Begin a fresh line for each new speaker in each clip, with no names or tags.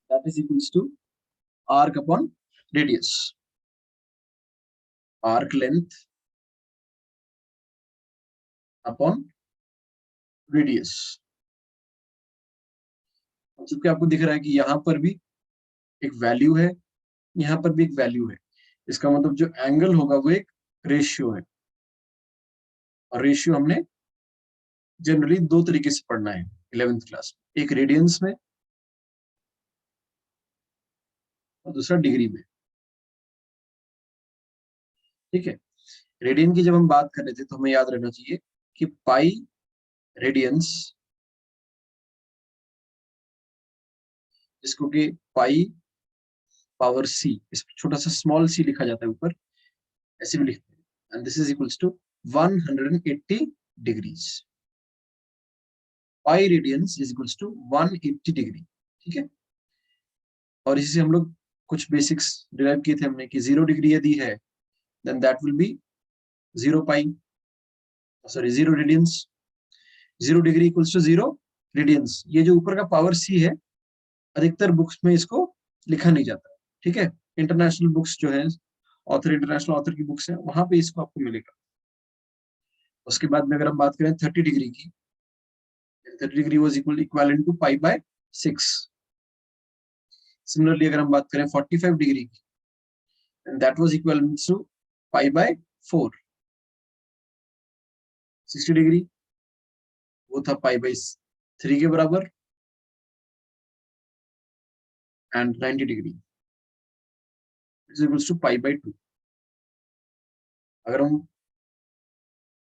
that is equals to arc upon radius. Arc length upon radius. चूंकि आपको दिख रहा है कि यहाँ पर भी एक वैल्यू है, यहाँ पर भी एक वैल्यू है, इसका मतलब जो एंगल होगा वो एक रेशियो है, और रेशियो हमने जनरली दो तरीके से पढ़ना है 11th क्लास में, एक रेडियंस में और दूसरा डिग्री में। ठीक है, रेडियन की जब हम बात कर रहे थे तो हमें याद रखना चाहिए कि पाई रेडियंस, जिसको कि पाई पावर सी, इस छोटा सा स्मॉल सी लिखा जाता है ऊपर, ऐसे भी लिखते हैं, and this is equals to 180 degrees. Pi radians is equals to 180 degree. ठीक है, और इसी से हम लोग कुछ बेसिक्स डिराइव किए थे हमने कि 0 डिग्री यदि है then that will be 0 pi, sorry 0 radians. 0 degree equals to 0 radians. ये जो ऊपर का पावर सी है, अधिकतर बुक्स में इसको लिखा नहीं जाता। ठीक है, इंटरनेशनल बुक्स जो है, ऑथर इंटरनेशनल ऑथर की बुक्स है, वहां पे इसको आपको मिलेगा। उसके बाद में अगर हम बात करें 30 डिग्री की, 30 degree was equal to pi by 6। Similarly अगर हम बात करें 45 डिग्री की, that was equal to pi by 4। 60 degree वो था पाई बाय 3 के बराबर, and 90 degree is equal to pi by 2। अगर हम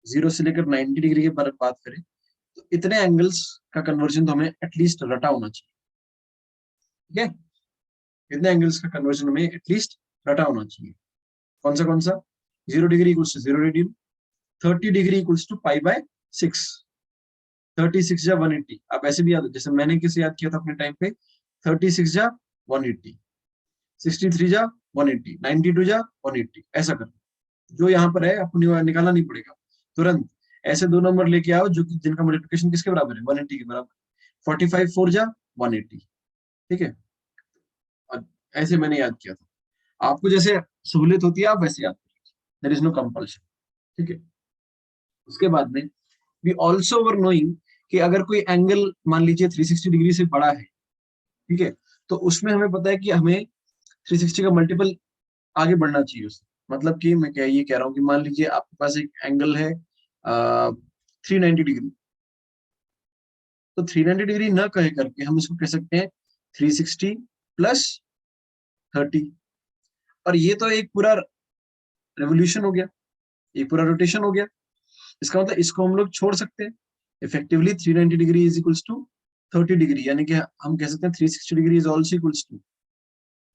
0 से लेकर 90 डिग्री के बारे में बात करें तो इतने एंगल्स का कन्वर्जन तो हमें एटलीस्ट रटा होना चाहिए। ठीक है, इतने एंगल्स का कन्वर्जन हमें एटलीस्ट रटा होना चाहिए। कौन सा 0 degree equals to 0 radian, 30 degree equals to pi by 6, 36 जा 180। आप ऐसे भी याद, जैसे मैंने किसे याद किया था अपने टाइम पे, 36 जा 180, 63 जा 180, 92 जा 180, ऐसा कर जो यहाँ पर है आपको निकालना नहीं पड़ेगा तुरंत। ऐसे दो नंबर लेके आओ जो कि जिनका मल्टीप्लिकेशन किसके बराबर है, 180 के बराबर। 45 4 जा 180। ठीक है, ऐसे मैंने याद किया था। आपको जैसे सहूलियत होती है आप वैसे याद करिए, देयर इज नो कंपल्शन। ठीक है, उसके बाद में वी ऑल्सो वर नोइंग कि अगर कोई एंगल मान लीजिए 360 डिग्री से बड़ा है, ठीक है, तो उसमें हमें पता है कि हमें 360 का मल्टीपल आगे बढ़ना चाहिए उससे। मतलब कि मैं क्या ये कह रहा हूँ कि मान लीजिए आपके पास एक एंगल है 390 डिग्री, तो 390 डिग्री न कहे करके हम इसको कह सकते हैं 360 प्लस 30। और ये तो एक पूरा रेवोल्यूशन हो गया, एक पूरा रोटेशन हो गया। इसका मतलब इसको हम लोग छोड़ सकते हैं। Effectively 390 degree is equals to 30 degree, यानी कि हम कह सकते हैं 360 degree is also equals to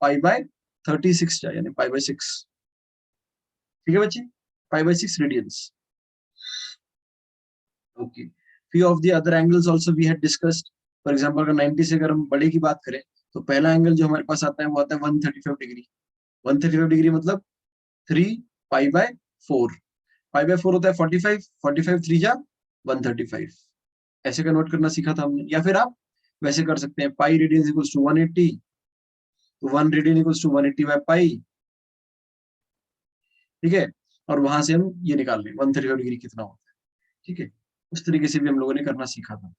pi by 36 यानी पाई बाय 6। ठीक है बच्चे, pi by 6 radians. Okay, few of the other angles also we had discussed. For example, अगर 90 से अगर हम बड़े की बात करें तो पहला एंगल जो हमारे पास आता है वो आता है 135 डिग्री। 135 डिग्री मतलब 3 पाई बाय 4। पाई बाय 4 होता है 45, 45 3 जा 135। ऐसे कन्वर्ट करना सीखा था हमने। या फिर आप वैसे कर सकते हैं, पाई रेडियन इक्वल्स टू 180, तो 1 radian equals to 180 by pi. ठीक है, और वहां से हम ये निकाल लें 135 डिग्री कितना होता है। ठीक है, उस तरीके से भी हम लोगों ने करना सीखा था।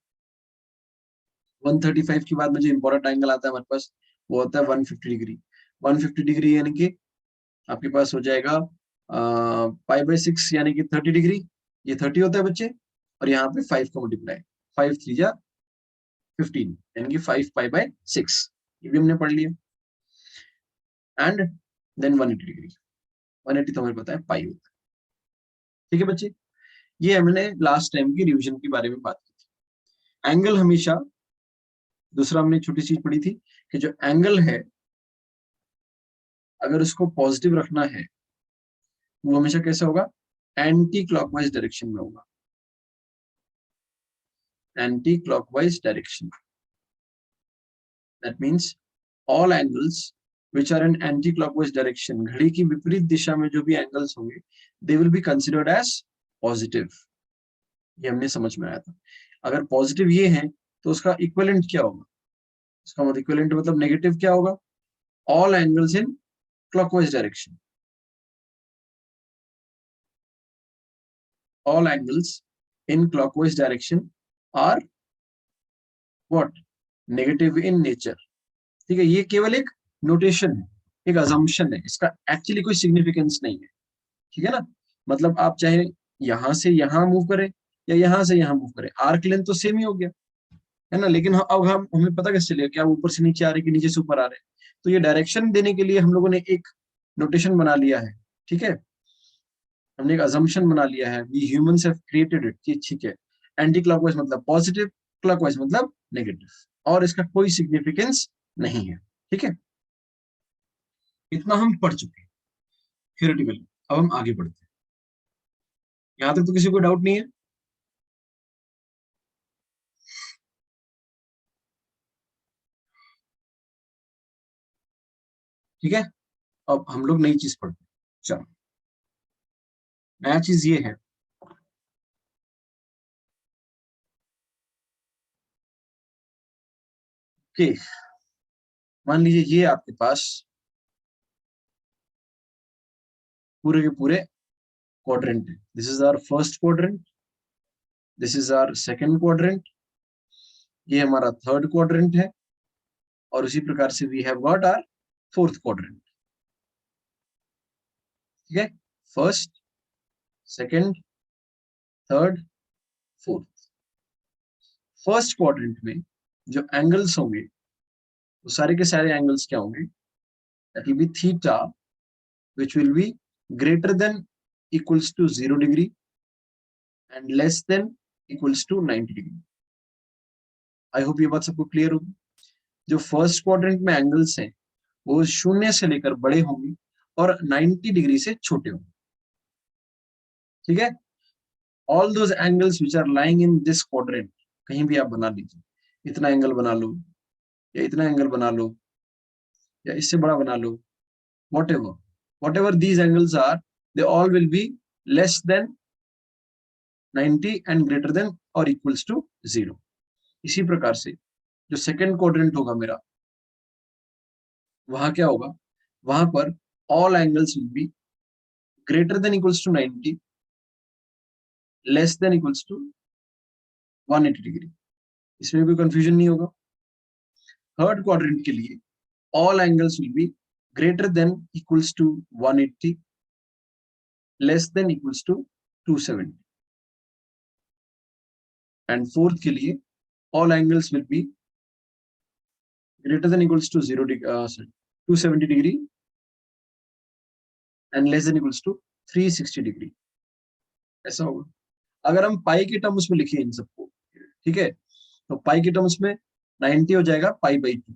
135 के बाद में जो इंपॉर्टेंट एंगल आता है हमारे पास वो होता है 150 डिग्री। 150 डिग्री यानी कि आपके पास हो जाएगा पाई बाय 6 यानी कि 30 डिग्री। ये 30 होता है बच्चे, और यहाँ पे 5 का मल्टीप्लाई, 5 3 जा 15 यानी कि 5 पाई बाय 6। ये भी हमने पढ़ लिया। एंड देन 180 डिग्री, 180 तो हमें पता है पाई होता है। ठीक है बच्चे, ये हमने लास्ट टाइम की रिविजन के बारे में बात की थी। एंगल हमेशा, दूसरा हमने छोटी चीज पढ़ी थी कि जो एंगल है अगर उसको पॉजिटिव रखना है वो हमेशा कैसे होगा, एंटी क्लॉकवाइज डायरेक्शन में होगा। Anti clockwise direction, that means all angles which are in anti-clockwise direction, घड़ी की विपरीत दिशा में जो भी एंगल्स होंगे they will be considered as positive। ये हमने समझ में आया था। अगर पॉजिटिव ये है तो उसका इक्विवेलेंट क्या होगा, इसका मतलब इक्विवेलेंट मतलब नेगेटिव क्या होगा, all angles in clockwise direction, all angles in clockwise direction are what, negative in nature। ठीक है, ये केवल एक नोटेशन है, एक अजम्पशन है, इसका एक्चुअली कोई सिग्निफिकेंस नहीं है। ठीक है ना, मतलब आप चाहे यहां से यहां मूव करें या यहां से यहां मूव करें, आर्क लेंथ तो सेम ही हो गया है ना, लेकिन अब हम हमें पता कैसे चलेगा कि आप ऊपर से नीचे आ रहे कि नीचे से ऊपर आ रहे हैं। तो ये डायरेक्शन देने के लिए हम लोगों ने एक नोटेशन बना लिया है। ठीक है, हमने एक अजम्पशन बना लिया है, we humans have created it कि ठीक है, एंटी क्लॉकवाइज मतलब पॉजिटिव, क्लॉकवाइज मतलब नेगेटिव, और इसका कोई सिग्निफिकेंस नहीं है। ठीक है, इतना हम पढ़ चुके हैं थियोरेटिकली। अब हम आगे बढ़ते हैं, यहां तक तो किसी को डाउट नहीं है? ठीक है, अब हम लोग नई चीज पढ़ते हैं। चलो, नया चीज ये है कि मान लीजिए ये आपके पास पूरे के पूरे क्वाड्रेंट है, this is our first quadrant, this is our second quadrant, ये हमारा थर्ड क्वाड्रेंट है, और उसी प्रकार से we have got our fourth quadrant. ठीक है, first, second, third, fourth. First quadrant में जो एंगल्स होंगे वो सारे के सारे एंगल्स क्या होंगे, that will B theta which will be greater than equals to 0 degree and less than equals to 90 degree। I hope ये बात सबको क्लियर होगी। जो फर्स्ट क्वाड्रेंट में एंगल्स हैं वो शून्य से लेकर बड़े होंगे और 90 डिग्री से छोटे होंगे। ठीक है, all those angles which are lying in this quadrant, कहीं भी आप बना लीजिए, इतना एंगल बना लो या इतना एंगल बना लो या इससे बड़ा बना लो, whatever whatever these angles are, they all will be less than 90 and greater than or equals to 0। इसी प्रकार से जो सेकंड क्वाड्रेंट होगा मेरा, वहां क्या होगा, वहां पर all angles will be greater than equals to 90, less than equals to 180 degree. इसमें कोई कंफ्यूजन नहीं होगा। थर्ड क्वाड्रेंट के लिए all angles will be greater than equals to 180, less than equals to 270, and fourth के लिए all angles will be greater than equals to 0 sorry, 270 degree and less than equals to 360 degree. ऐसा होगा अगर हम पाई के terms में लिखें इन सबको। ठीक है, तो पाई के टर्म्स में 90 हो जाएगा पाई बाई 2,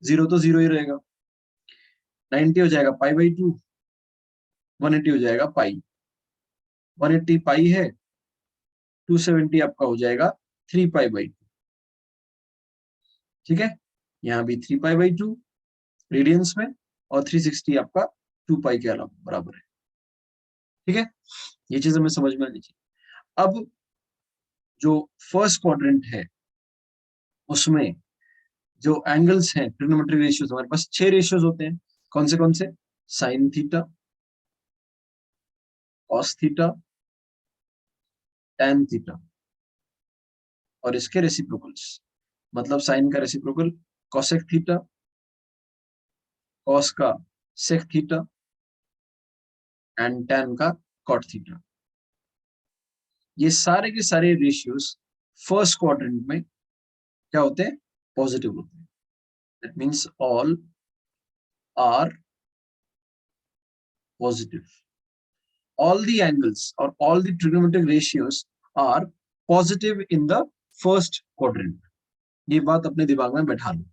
0 तो 0 ही रहेगा, 90 हो जाएगा पाई बाई 2, 180 हो जाएगा पाई, 180 पाई है, 270 आपका हो जाएगा 3 पाई बाई 2। ठीक है, यहाँ भी 3 पाई बाई 2 रेडियंस में, और 360 आपका 2 पाई के अलावा बराबर है। ठीक है, ये चीज हमें समझ में आनी चाहिए। अब जो फर्स्ट क्वाड्रेंट है उसमें जो एंगल्स हैं, ट्रिग्नोमेट्रिक रेशियोज, हमारे पास 6 रेशियोज होते हैं। कौन से? Sine theta, cos theta, tan theta, और इसके रेसिप्रोकल्स। मतलब साइन का रेसिप्रोकल कॉसेक थीटा, कॉस का सेक थीटा, एंड टैन का कॉट थीटा। ये सारे के सारे रेशियोज फर्स्ट क्वाड्रेंट में क्या होते हैं, पॉजिटिव होते हैं। That means all are positive, all the angles or all the trigonometric ratios are positive in the first quadrant। ये बात अपने दिमाग में बैठा लो।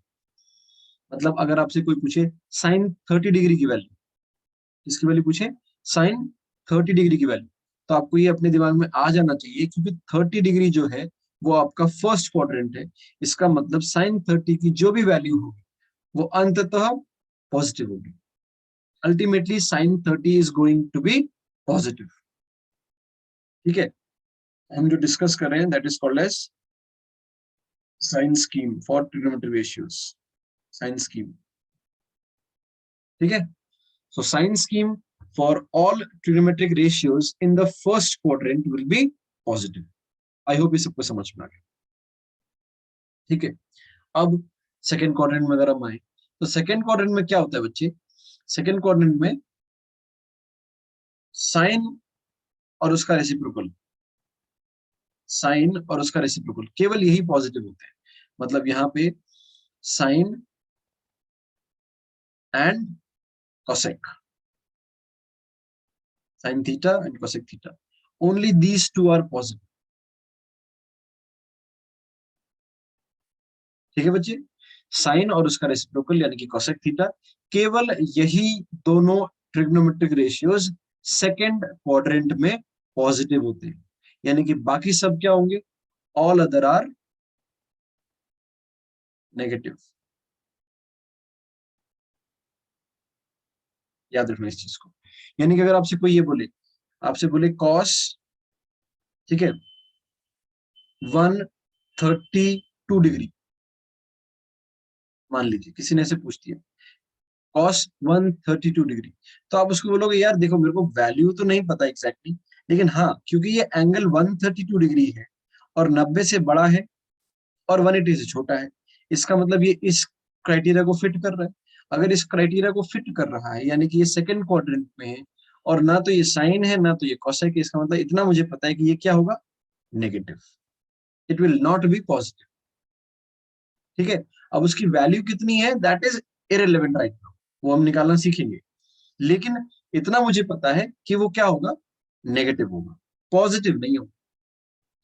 मतलब अगर आपसे कोई पूछे साइन 30 डिग्री की वैल्यू, किसकी वैल्यू पूछे, साइन 30 डिग्री की वैल्यू, तो आपको ये अपने दिमाग में आ जाना चाहिए, क्योंकि 30 डिग्री जो है वो आपका फर्स्ट क्वाड्रेंट है। इसका मतलब साइन 30 की जो भी वैल्यू होगी वो अंततः पॉजिटिव होगी। Ultimately sine 30 is going to be positive. ठीक है, हम जो डिस्कस कर रहे हैं that is called as sine scheme for trigonometry ratios, sine scheme, ठीक है। So sine scheme for all trigonometric ratios in the first quadrant will be positive. I hope ये सबको समझ में आ गया, ठीक है। अब सेकेंड क्वाड्रेंट में अगर हम आए तो सेकेंड क्वाड्रेंट में क्या होता है बच्चे, सेकेंड क्वाड्रेंट में साइन और उसका रेसिप्रोकल, साइन और उसका रेसिप्रोकल केवल यही पॉजिटिव होते हैं। मतलब यहाँ पे sine and cosec, sine theta and cosec theta, only these two are positive, ठीक है बच्चे। साइन और उसका रेसिप्रोकल यानी कि कोसेक थीटा, केवल यही दोनों ट्रिग्नोमेट्रिक रेशियोज सेकेंड क्वाड्रेंट में पॉजिटिव होते हैं, यानी कि बाकी सब क्या होंगे, ऑल अदर आर नेगेटिव। याद रखना इस चीज को। यानी कि अगर आपसे कोई ये बोले, आपसे बोले कॉस, ठीक है, 132 डिग्री, मान लीजिए किसी ने ऐसे पूछ दिया कॉस 132 डिग्री, तो आप उसको बोलोगे यार देखो मेरे को वैल्यू तो नहीं पता एग्जैक्टली, लेकिन हाँ क्योंकि ये एंगल 132 डिग्री है और 90 से बड़ा है और 180 से छोटा है, इसका मतलब ये इस क्राइटेरिया को फिट कर रहा है। अगर इस क्राइटेरिया को फिट कर रहा है यानी कि ये सेकंड क्वाड्रेंट में है और ना तो ये साइन है ना तो ये कॉसेक है, इसका मतलब इतना मुझे पता है कि ये क्या होगा, negative, it will not be positive, ठीक है। अब उसकी वैल्यू कितनी है that is irrelevant right now, वो हम निकालना सीखेंगे, लेकिन इतना मुझे पता है कि वो क्या होगा, नेगेटिव होगा, पॉजिटिव नहीं होगा,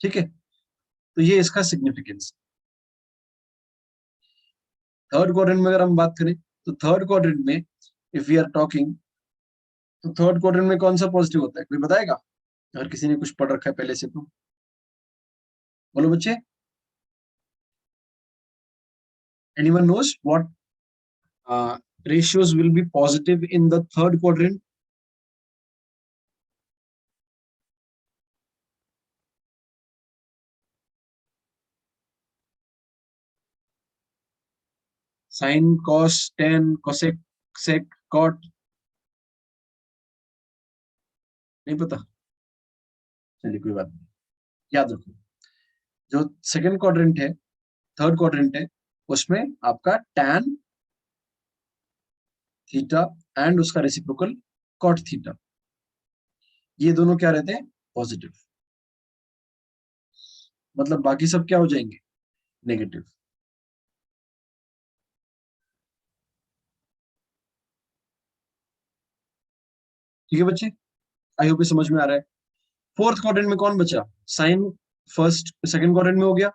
ठीक है। तो ये इसका सिग्निफिकेंस। थर्ड क्वाड्रेंट में अगर हम बात करें तो थर्ड क्वाड्रेंट में इफ वी आर टॉकिंग, तो थर्ड क्वाड्रेंट में कौन सा पॉजिटिव होता है, कोई बताएगा? अगर किसी ने कुछ पढ़ रखा है पहले से तो बोलो बच्चे, anyone knows what ratios will be positive in the third quadrant? Sin, cos, tan, cosec, sec, cot, नहीं पता, चलिए कोई बात नहीं, याद रखो जो सेकंड क्वाड्रेंट है, थर्ड क्वाड्रेंट है, उसमें आपका tan थीटा एंड उसका रेसिप्रोकल cot थीटा, ये दोनों क्या रहते हैं, पॉजिटिव। मतलब बाकी सब क्या हो जाएंगे, नेगेटिव, ठीक है बच्चे। आई होप ये समझ में आ रहा है। फोर्थ क्वाड्रेंट में कौन बचा, साइन फर्स्ट सेकंड क्वाड्रेंट में हो गया,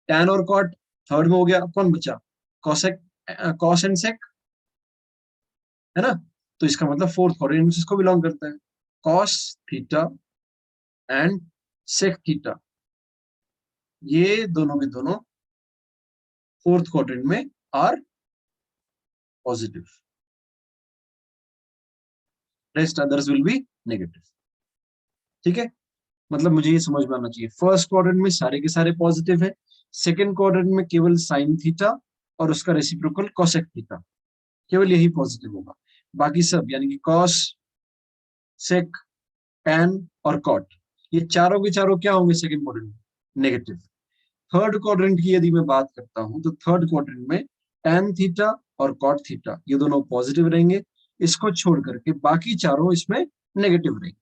टैन और कॉट थर्ड में हो गया, कौन बचा, कॉसेक, कॉस एंड सेक, है ना। तो इसका मतलब फोर्थ क्वाड्रेंट इसको बिलोंग करता है, cos theta and sec theta, ये दोनों के दोनों फोर्थ क्वाड्रेंट में are positive, rest others will be negative, ठीक है। मतलब मुझे ये समझ में आना चाहिए फर्स्ट क्वाड्रेंट में सारे के सारे पॉजिटिव है, सेकंड क्वाड्रेंट में केवल साइन थीटा और उसका रेसिप्रोकल कोसेक थीटा, केवल यही पॉजिटिव होगा, बाकी सब यानी कि कॉस, सेक, टैन और कॉट, ये चारों के चारों क्या होंगे सेकंड क्वाड्रेंट में, नेगेटिव। थर्ड क्वाड्रेंट की यदि मैं बात करता हूं तो थर्ड क्वाड्रेंट में टैन थीटा और कॉट थीटा ये दोनों पॉजिटिव रहेंगे, इसको छोड़ करके बाकी चारों इसमें नेगेटिव रहेंगे।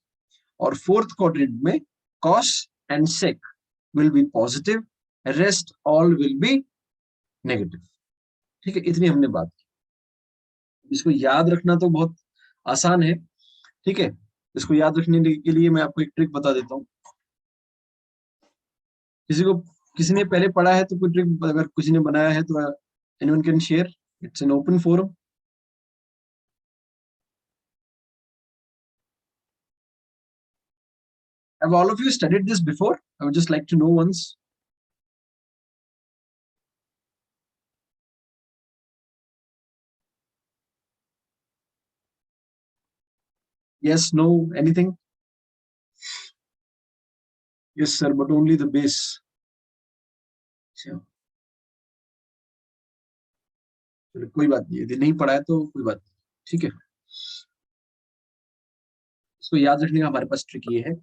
और फोर्थ क्वाड्रेंट में cos and sec will be positive, rest all will be negative, ठीक है। इतनी हमने बात की, इसको याद रखना तो बहुत आसान है, ठीक है। इसको याद रखने के लिए मैं आपको एक ट्रिक बता देता हूँ, किसी को किसी ने पहले पढ़ा है तो कोई ट्रिक अगर किसी ने बनाया है तो anyone can share, it's an open forum. Have all of you studied this before? I would just like to know once. Yes, no, anything? Yes, sir, but only the base. Sure. चलो कोई बात नहीं, यदि नहीं पढ़ा है तो कोई बात नहीं, ठीक है। इसको याद रखने का हमारे पास ट्रिक ये है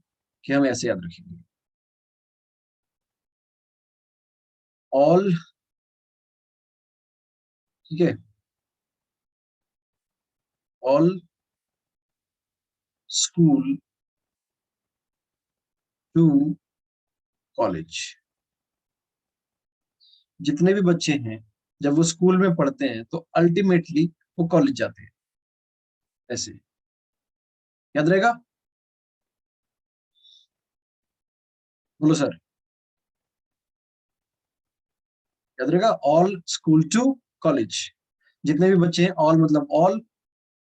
कि हम ऐसे याद रखेंगे, ऑल, ठीक है, ऑल स्कूल टू कॉलेज। जितने भी बच्चे हैं जब वो स्कूल में पढ़ते हैं तो अल्टीमेटली वो कॉलेज जाते हैं, ऐसे याद रहेगा। बोलो सर। याद रहेगा, ऑल स्कूल टू कॉलेज। जितने भी बच्चे हैं, ऑल मतलब ऑल,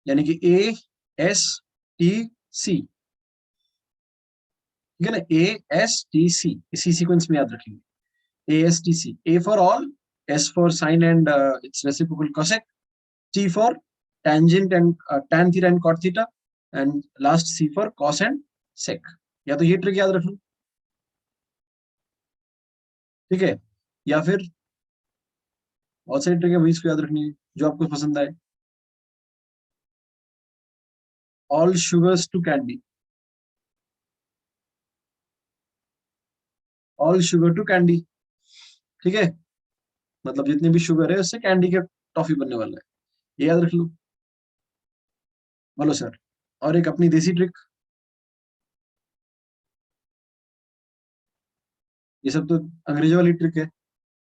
यानी कि ASTC, ठीक है ना, ASTC, इसी सीक्वेंस में याद रखेंगे। ASTC, A for all, S for sine and its reciprocal cosec, T for tangent and tan theta and cot theta, and last C for cos and sec। या तो ये ट्रिक याद रख लो, ठीक है, या फिर बहुत सारी ट्रिक है वही, इसको याद रखनी है जो आपको पसंद आए। All sugars to candy, all sugar to candy, ठीक है, मतलब जितनी भी शुगर है उससे कैंडी का टॉफी बनने वाला है, ये याद रख लो। बोलो सर। और एक अपनी देसी ट्रिक, ये सब तो अंग्रेजी वाली ट्रिक है।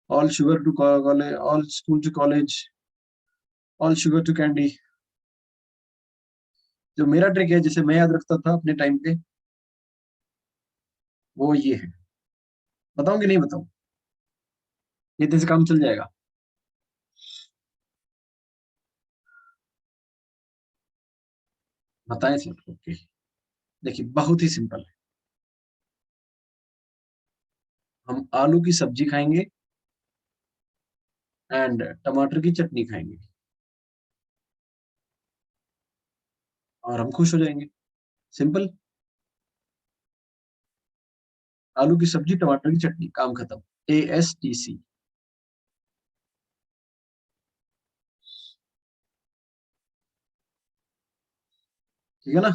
All sugar to college, all school to college, all sugar to candy. जो मेरा ट्रिक है जिसे मैं याद रखता था अपने टाइम पे, वो ये है, बताऊं कि नहीं बताऊं, इतने से काम चल जाएगा। बताएं सर, ओके। देखिए बहुत ही सिंपल है, हम आलू की सब्जी खाएंगे एंड टमाटर की चटनी खाएंगे और हम खुश हो जाएंगे, सिंपल। आलू की सब्जी टमाटर की चटनी, काम खत्म। ASTC, ठीक है ना,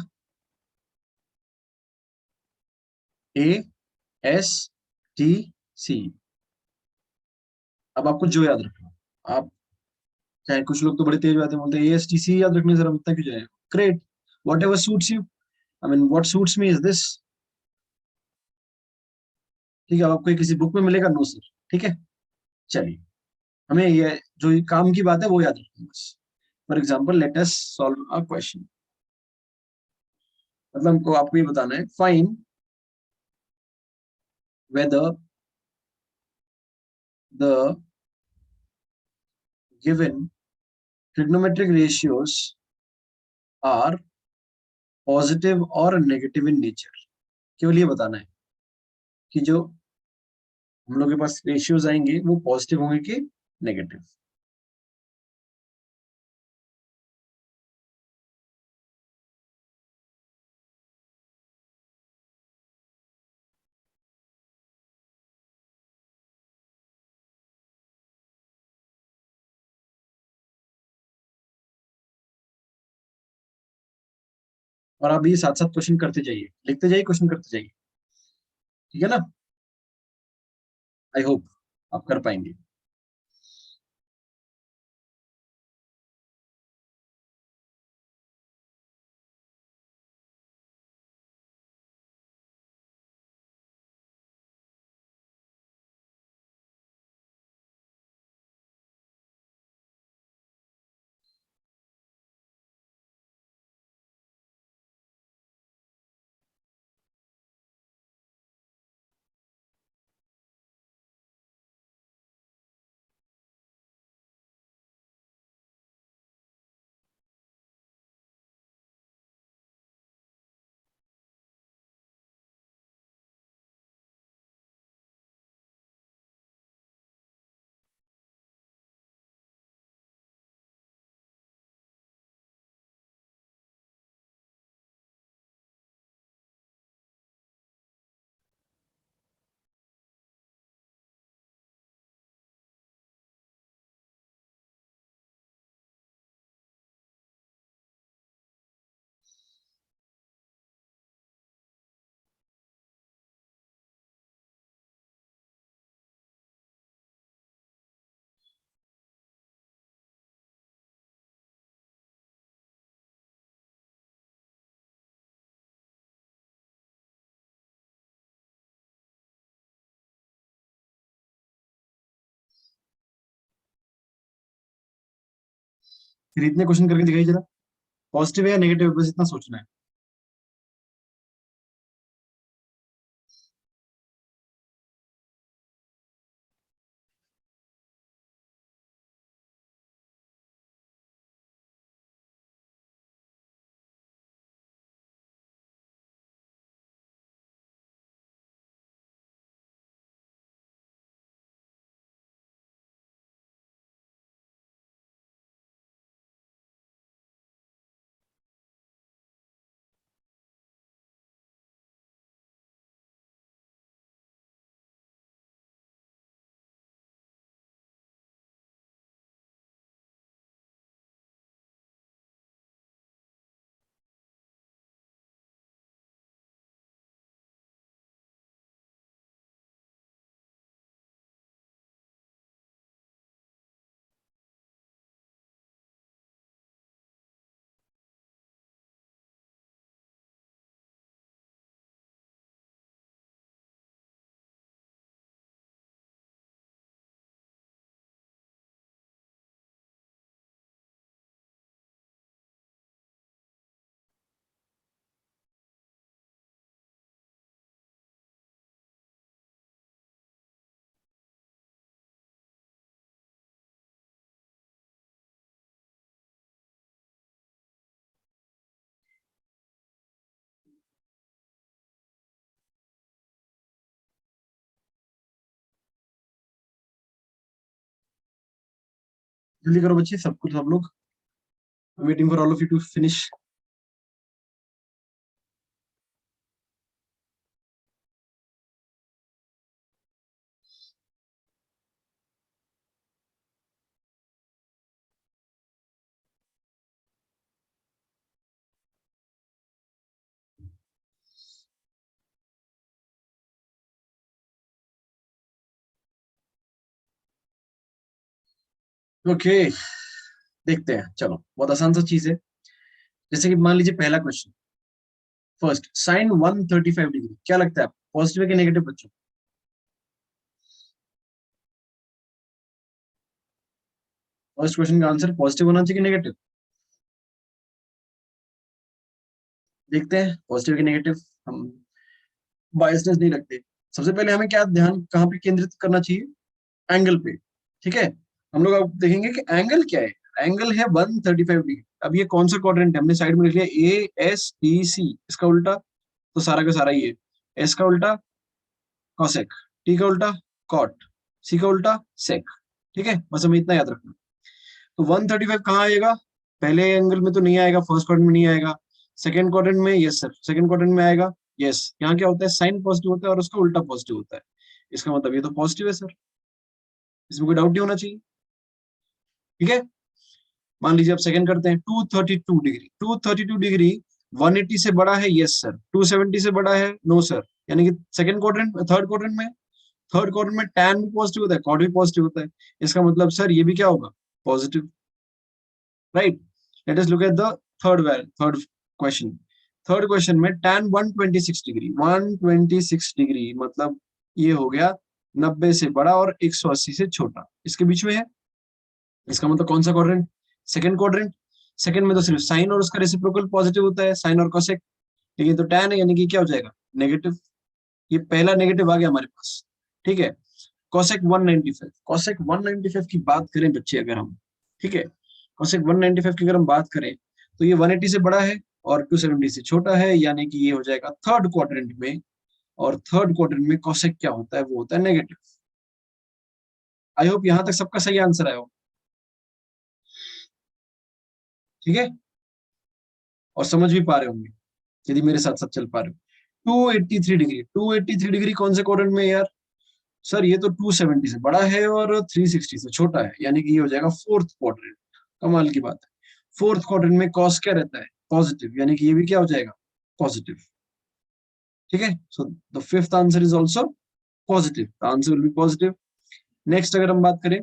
ASTC। अब आपको जो याद रखना, आप चाहे, कुछ लोग तो बड़े तेज बातें बोलते हैं ASTC याद रखने, जरा इतना क्यों जाए, great, what ever suits you, I mean what suits me is this, ठीक है। अब आपको ये किसी बुक में मिलेगा, नो सर, ठीक है। चलिए, हमें ये जो ये काम की बात है वो याद रखनी है बस। For example let us solve a question, मतलब हमको आपको ये बताना है, find whether the given trigonometric ratios are positive और नेगेटिव इन नेचर। केवल ये बताना है कि जो हम लोग के पास रेशियोज आएंगे वो पॉजिटिव होंगे कि नेगेटिव। और आप ये साथ साथ क्वेश्चन करते जाइए, लिखते जाइए, क्वेश्चन करते जाइए, ठीक है ना। आई होप आप कर पाएंगे। फिर इतने क्वेश्चन करके दिखाई जरा, पॉजिटिव है या नेगेटिव, बस इतना सोचना है। जल्दी करो बच्चे, सब कुछ, सब लोग, waiting for all of you to finish. Okay, देखते हैं, चलो बहुत आसान सा चीज है। जैसे कि मान लीजिए पहला क्वेश्चन, फर्स्ट साइन 135 डिग्री, क्या लगता है आपको, पॉजिटिव है कि नेगेटिव बच्चों? फर्स्ट क्वेश्चन का आंसर पॉजिटिव होना चाहिए कि नेगेटिव? देखते हैं पॉजिटिव कि नेगेटिव, हम बायसनेस नहीं रखते। सबसे पहले हमें क्या ध्यान कहाँ पे केंद्रित करना चाहिए? एंगल पे। ठीक है, हम लोग अब देखेंगे कि एंगल क्या है। एंगल है 135 डिग्री। अब ये कौन सा क्वाड्रेंट है, हमने साइड में लिख लिया ए एस टी सी, इसका उल्टा तो सारा का सारा ये, एस का उल्टा कॉसेक, टी का उल्टा कॉट, सी का उल्टा सेक। ठीक है, बस हमें इतना याद रखना। तो 135 कहाँ आएगा? पहले एंगल में तो नहीं आएगा, फर्स्ट क्वाड्रेंट में नहीं आएगा। सेकंड क्वाड्रेंट में, यस सर, सेकंड क्वाड्रेंट में आएगा। यस, यहाँ क्या होता है, साइन पॉजिटिव होता है और उसका उल्टा पॉजिटिव होता है। इसका मतलब ये तो पॉजिटिव है सर, इसमें कोई डाउट नहीं होना चाहिए। ठीक है, मान लीजिए अब सेकंड करते हैं, 232 डिग्री। 232 डिग्री 180 से बड़ा है, यस सर। 270 से बड़ा है, नो सर। यानी कि सेकंड क्वाड्रेंट, थर्ड क्वाड्रेंट में, थर्ड क्वाड्रेंट में टैन भी पॉजिटिव होता है, कॉट भी पॉजिटिव होता है। इसका मतलब सर ये भी क्या होगा, positive, right. Let us look at the third question. Third question में tan 126 डिग्री, 126 डिग्री मतलब ये हो गया 90 से बड़ा और 180 से छोटा, इसके बीच में है। इसका मतलब कौन सा क्वाड्रेंट? Second quadrant. सेकंड में तो सिर्फ साइन और उसका रेसिप्रोकल पॉजिटिव होता है, साइन और कोसेक। लेकिन तो tan है, यानी कि क्या हो जाएगा, नेगेटिव। ये पहला नेगेटिव आ गया हमारे पास। ठीक है, कोसेक 195, कोसेक 195 की बात करें बच्चे अगर हम, ठीक है, कोसेक 195 की अगर हम बात करें, तो ये 180 से बड़ा है और 270 से छोटा है, यानी कि ये हो जाएगा थर्ड क्वाड्रेंट में। और थर्ड क्वाड्रेंट में कोसेक क्या होता है, वो होता है नेगेटिव। आई होप यहां तक सबका सही आंसर आया हो। ठीक है, और समझ भी पा रहे होंगे यदि मेरे साथ साथ चल पा रहे हो। 283 डिग्री, 283 डिग्री कौन से क्वाड्रेंट में है यार? सर ये तो 270 से बड़ा है और 360 से छोटा है, यानी कि ये हो जाएगा फोर्थ क्वाड्रेंट। कमाल की बात है, फोर्थ क्वाड्रेंट में कॉस क्या रहता है, पॉजिटिव, यानी कि ये भी क्या हो जाएगा, पॉजिटिव। ठीक है, so the fifth answer is also positive, the answer will be positive. Next अगर हम बात करें,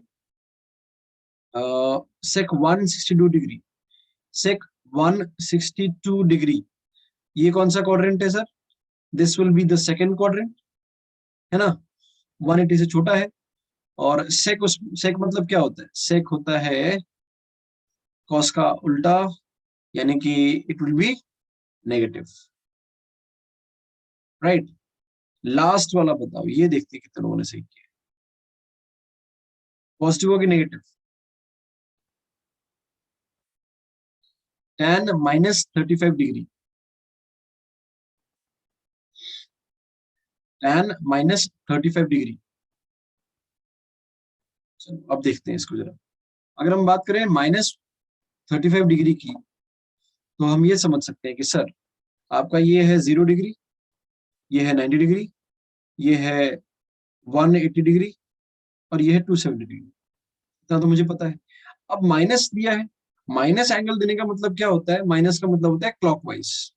सेक 162 डिग्री, सेक 162 डिग्री, ये कौन सा क्वाड्रेंट है sir? This will be the second quadrant, है ना, 180 से छोटा है। और सेक, उस सेक मतलब क्या होता है, सेक होता है कॉस का उल्टा, यानी कि it will be negative, right. Last वाला बताओ, ये देखते कितने लोगों ने सही किया, पॉजिटिव हो कि negative. tan -35 degree, tan -35 degree. चलो अब देखते हैं इसको जरा। अगर हम बात करें -35 डिग्री की, तो हम ये समझ सकते हैं कि सर आपका ये है 0 डिग्री, ये है 90 डिग्री, ये है 180 डिग्री, और ये है 270 डिग्री। इतना तो मुझे पता है। अब माइनस दिया है, माइनस एंगल देने का मतलब क्या होता है, माइनस का मतलब होता है क्लॉकवाइज,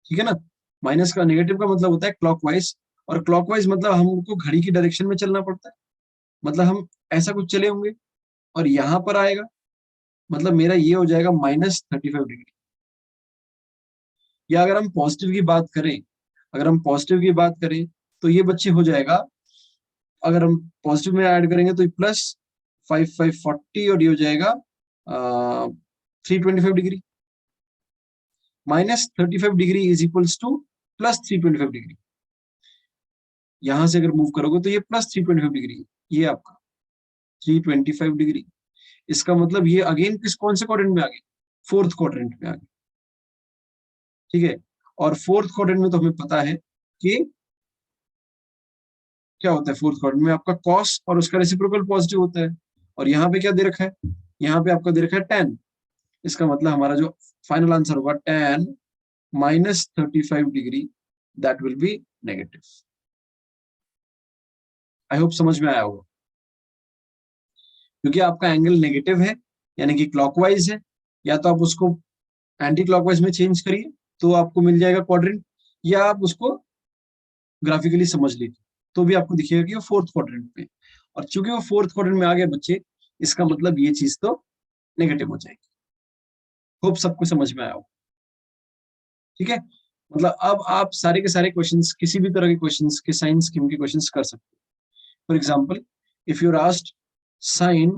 ठीक है ना। माइनस का, नेगेटिव का मतलब होता है क्लॉकवाइज, और क्लॉकवाइज मतलब हमको घड़ी की डायरेक्शन में चलना पड़ता है। मतलब हम ऐसा कुछ चले होंगे और यहां पर आएगा, मतलब मेरा ये हो जाएगा -35 डिग्री। या अगर हम पॉजिटिव की बात करें, अगर हम पॉजिटिव की बात करें तो ये बच्चे हो जाएगा, अगर हम पॉजिटिव में ऐड करेंगे तो +5 5 40, और ये हो जाएगा 325 degree. -35 degree is equals to +325 degree. यहां से अगर मूव करोगे तो ये +325 डिग्री, ये आपका 325 डिग्री। इसका मतलब ये अगेन किस, कौन से क्वाड्रेंट में आ गए, फोर्थ क्वाड्रेंट में आ गए, ठीक है। और फोर्थ क्वाड्रेंट में तो हमें पता है कि क्या होता है, फोर्थ क्वाड्रेंट में आपका कॉस और उसका रेसिप्रोकल पॉजिटिव होता है। और यहाँ पे क्या दे रखा है, यहाँ पे आपका दे रखा है tan। इसका मतलब हमारा जो फाइनल आंसर होगा tan -35 degree, that will be negative. I hope समझ में आया होगा। क्योंकि आपका एंगल नेगेटिव है, यानी कि क्लॉकवाइज है, या तो आप उसको एंटी क्लॉकवाइज में चेंज करिए तो आपको मिल जाएगा क्वाड्रेंट, या आप उसको ग्राफिकली समझ लीजिए तो भी आपको दिखेगा कि वो फोर्थ क्वाड्रेंट पे। और चूंकि वो फोर्थ क्वाड्रेंट में आ गए बच्चे, इसका मतलब ये चीज तो नेगेटिव हो जाएगी। होप सबको समझ में आया हो, ठीक है। मतलब अब आप सारे के सारे क्वेश्चंस, किसी भी तरह के क्वेश्चंस के साइन स्कीम के क्वेश्चंस कर सकते हैं। For example, if you are asked sine,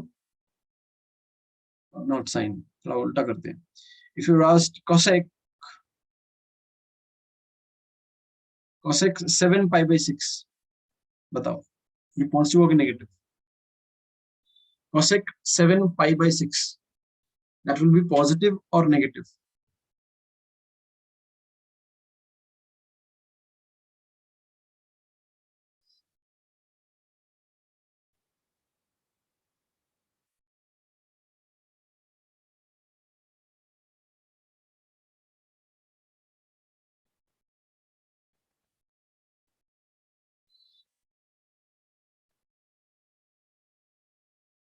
not sine, थोड़ा उल्टा करते हैं, if you are asked cosec, cosec 7 pi, बताओ ये पॉजिटिव होगा negative. Cosec 7 pi, that will be positive or negative?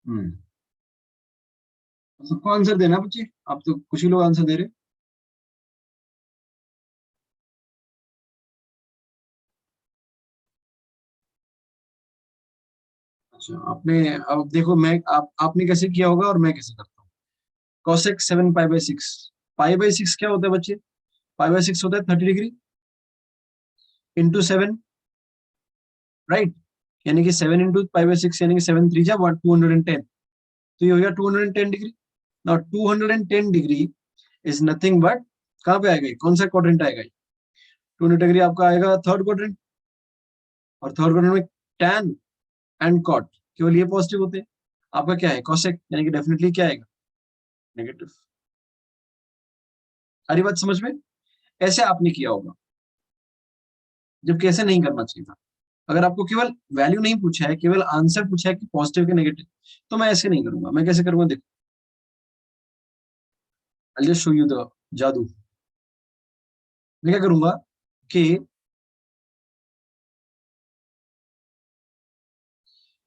Hmm, सबको आंसर देना बच्चे, आप तो कुछ ही लोग आंसर दे रहे। अच्छा, आपने, अब देखो मैं, आपने कैसे किया होगा और मैं कैसे करता हूँ। कॉसेक 7 पाई/6, पाई/6 क्या होता है बच्चे, पाई/6 होता है 30 डिग्री इंटू 7, राइट। यानी कि 7 इंटू पाई/6, यानी कि 7 3 जा 210, तो ये हो गया 210 degree. Now 210 degree is nothing but, कहाँ पे आएगा, कौन सा क्वाड्रेंट आएगा, 200 डिग्री आपका आएगा थर्ड क्वाड्रेंट। और थर्ड क्वाड्रेंट में tan एंड कॉट केवल ये पॉजिटिव होते हैं। आपका क्या है, कॉसेक, यानी कि डेफिनेटली क्या आएगा, नेगेटिव। सारी बात समझ में। ऐसे आपने किया होगा, जबकि ऐसे नहीं करना चाहिए था। अगर आपको केवल वैल्यू नहीं पूछा है, केवल आंसर पूछा है कि पॉजिटिव के नेगेटिव, तो मैं ऐसे नहीं करूंगा। मैं कैसे करूंगा, देखो, I just show you the जादू। मैं क्या करूंगा कि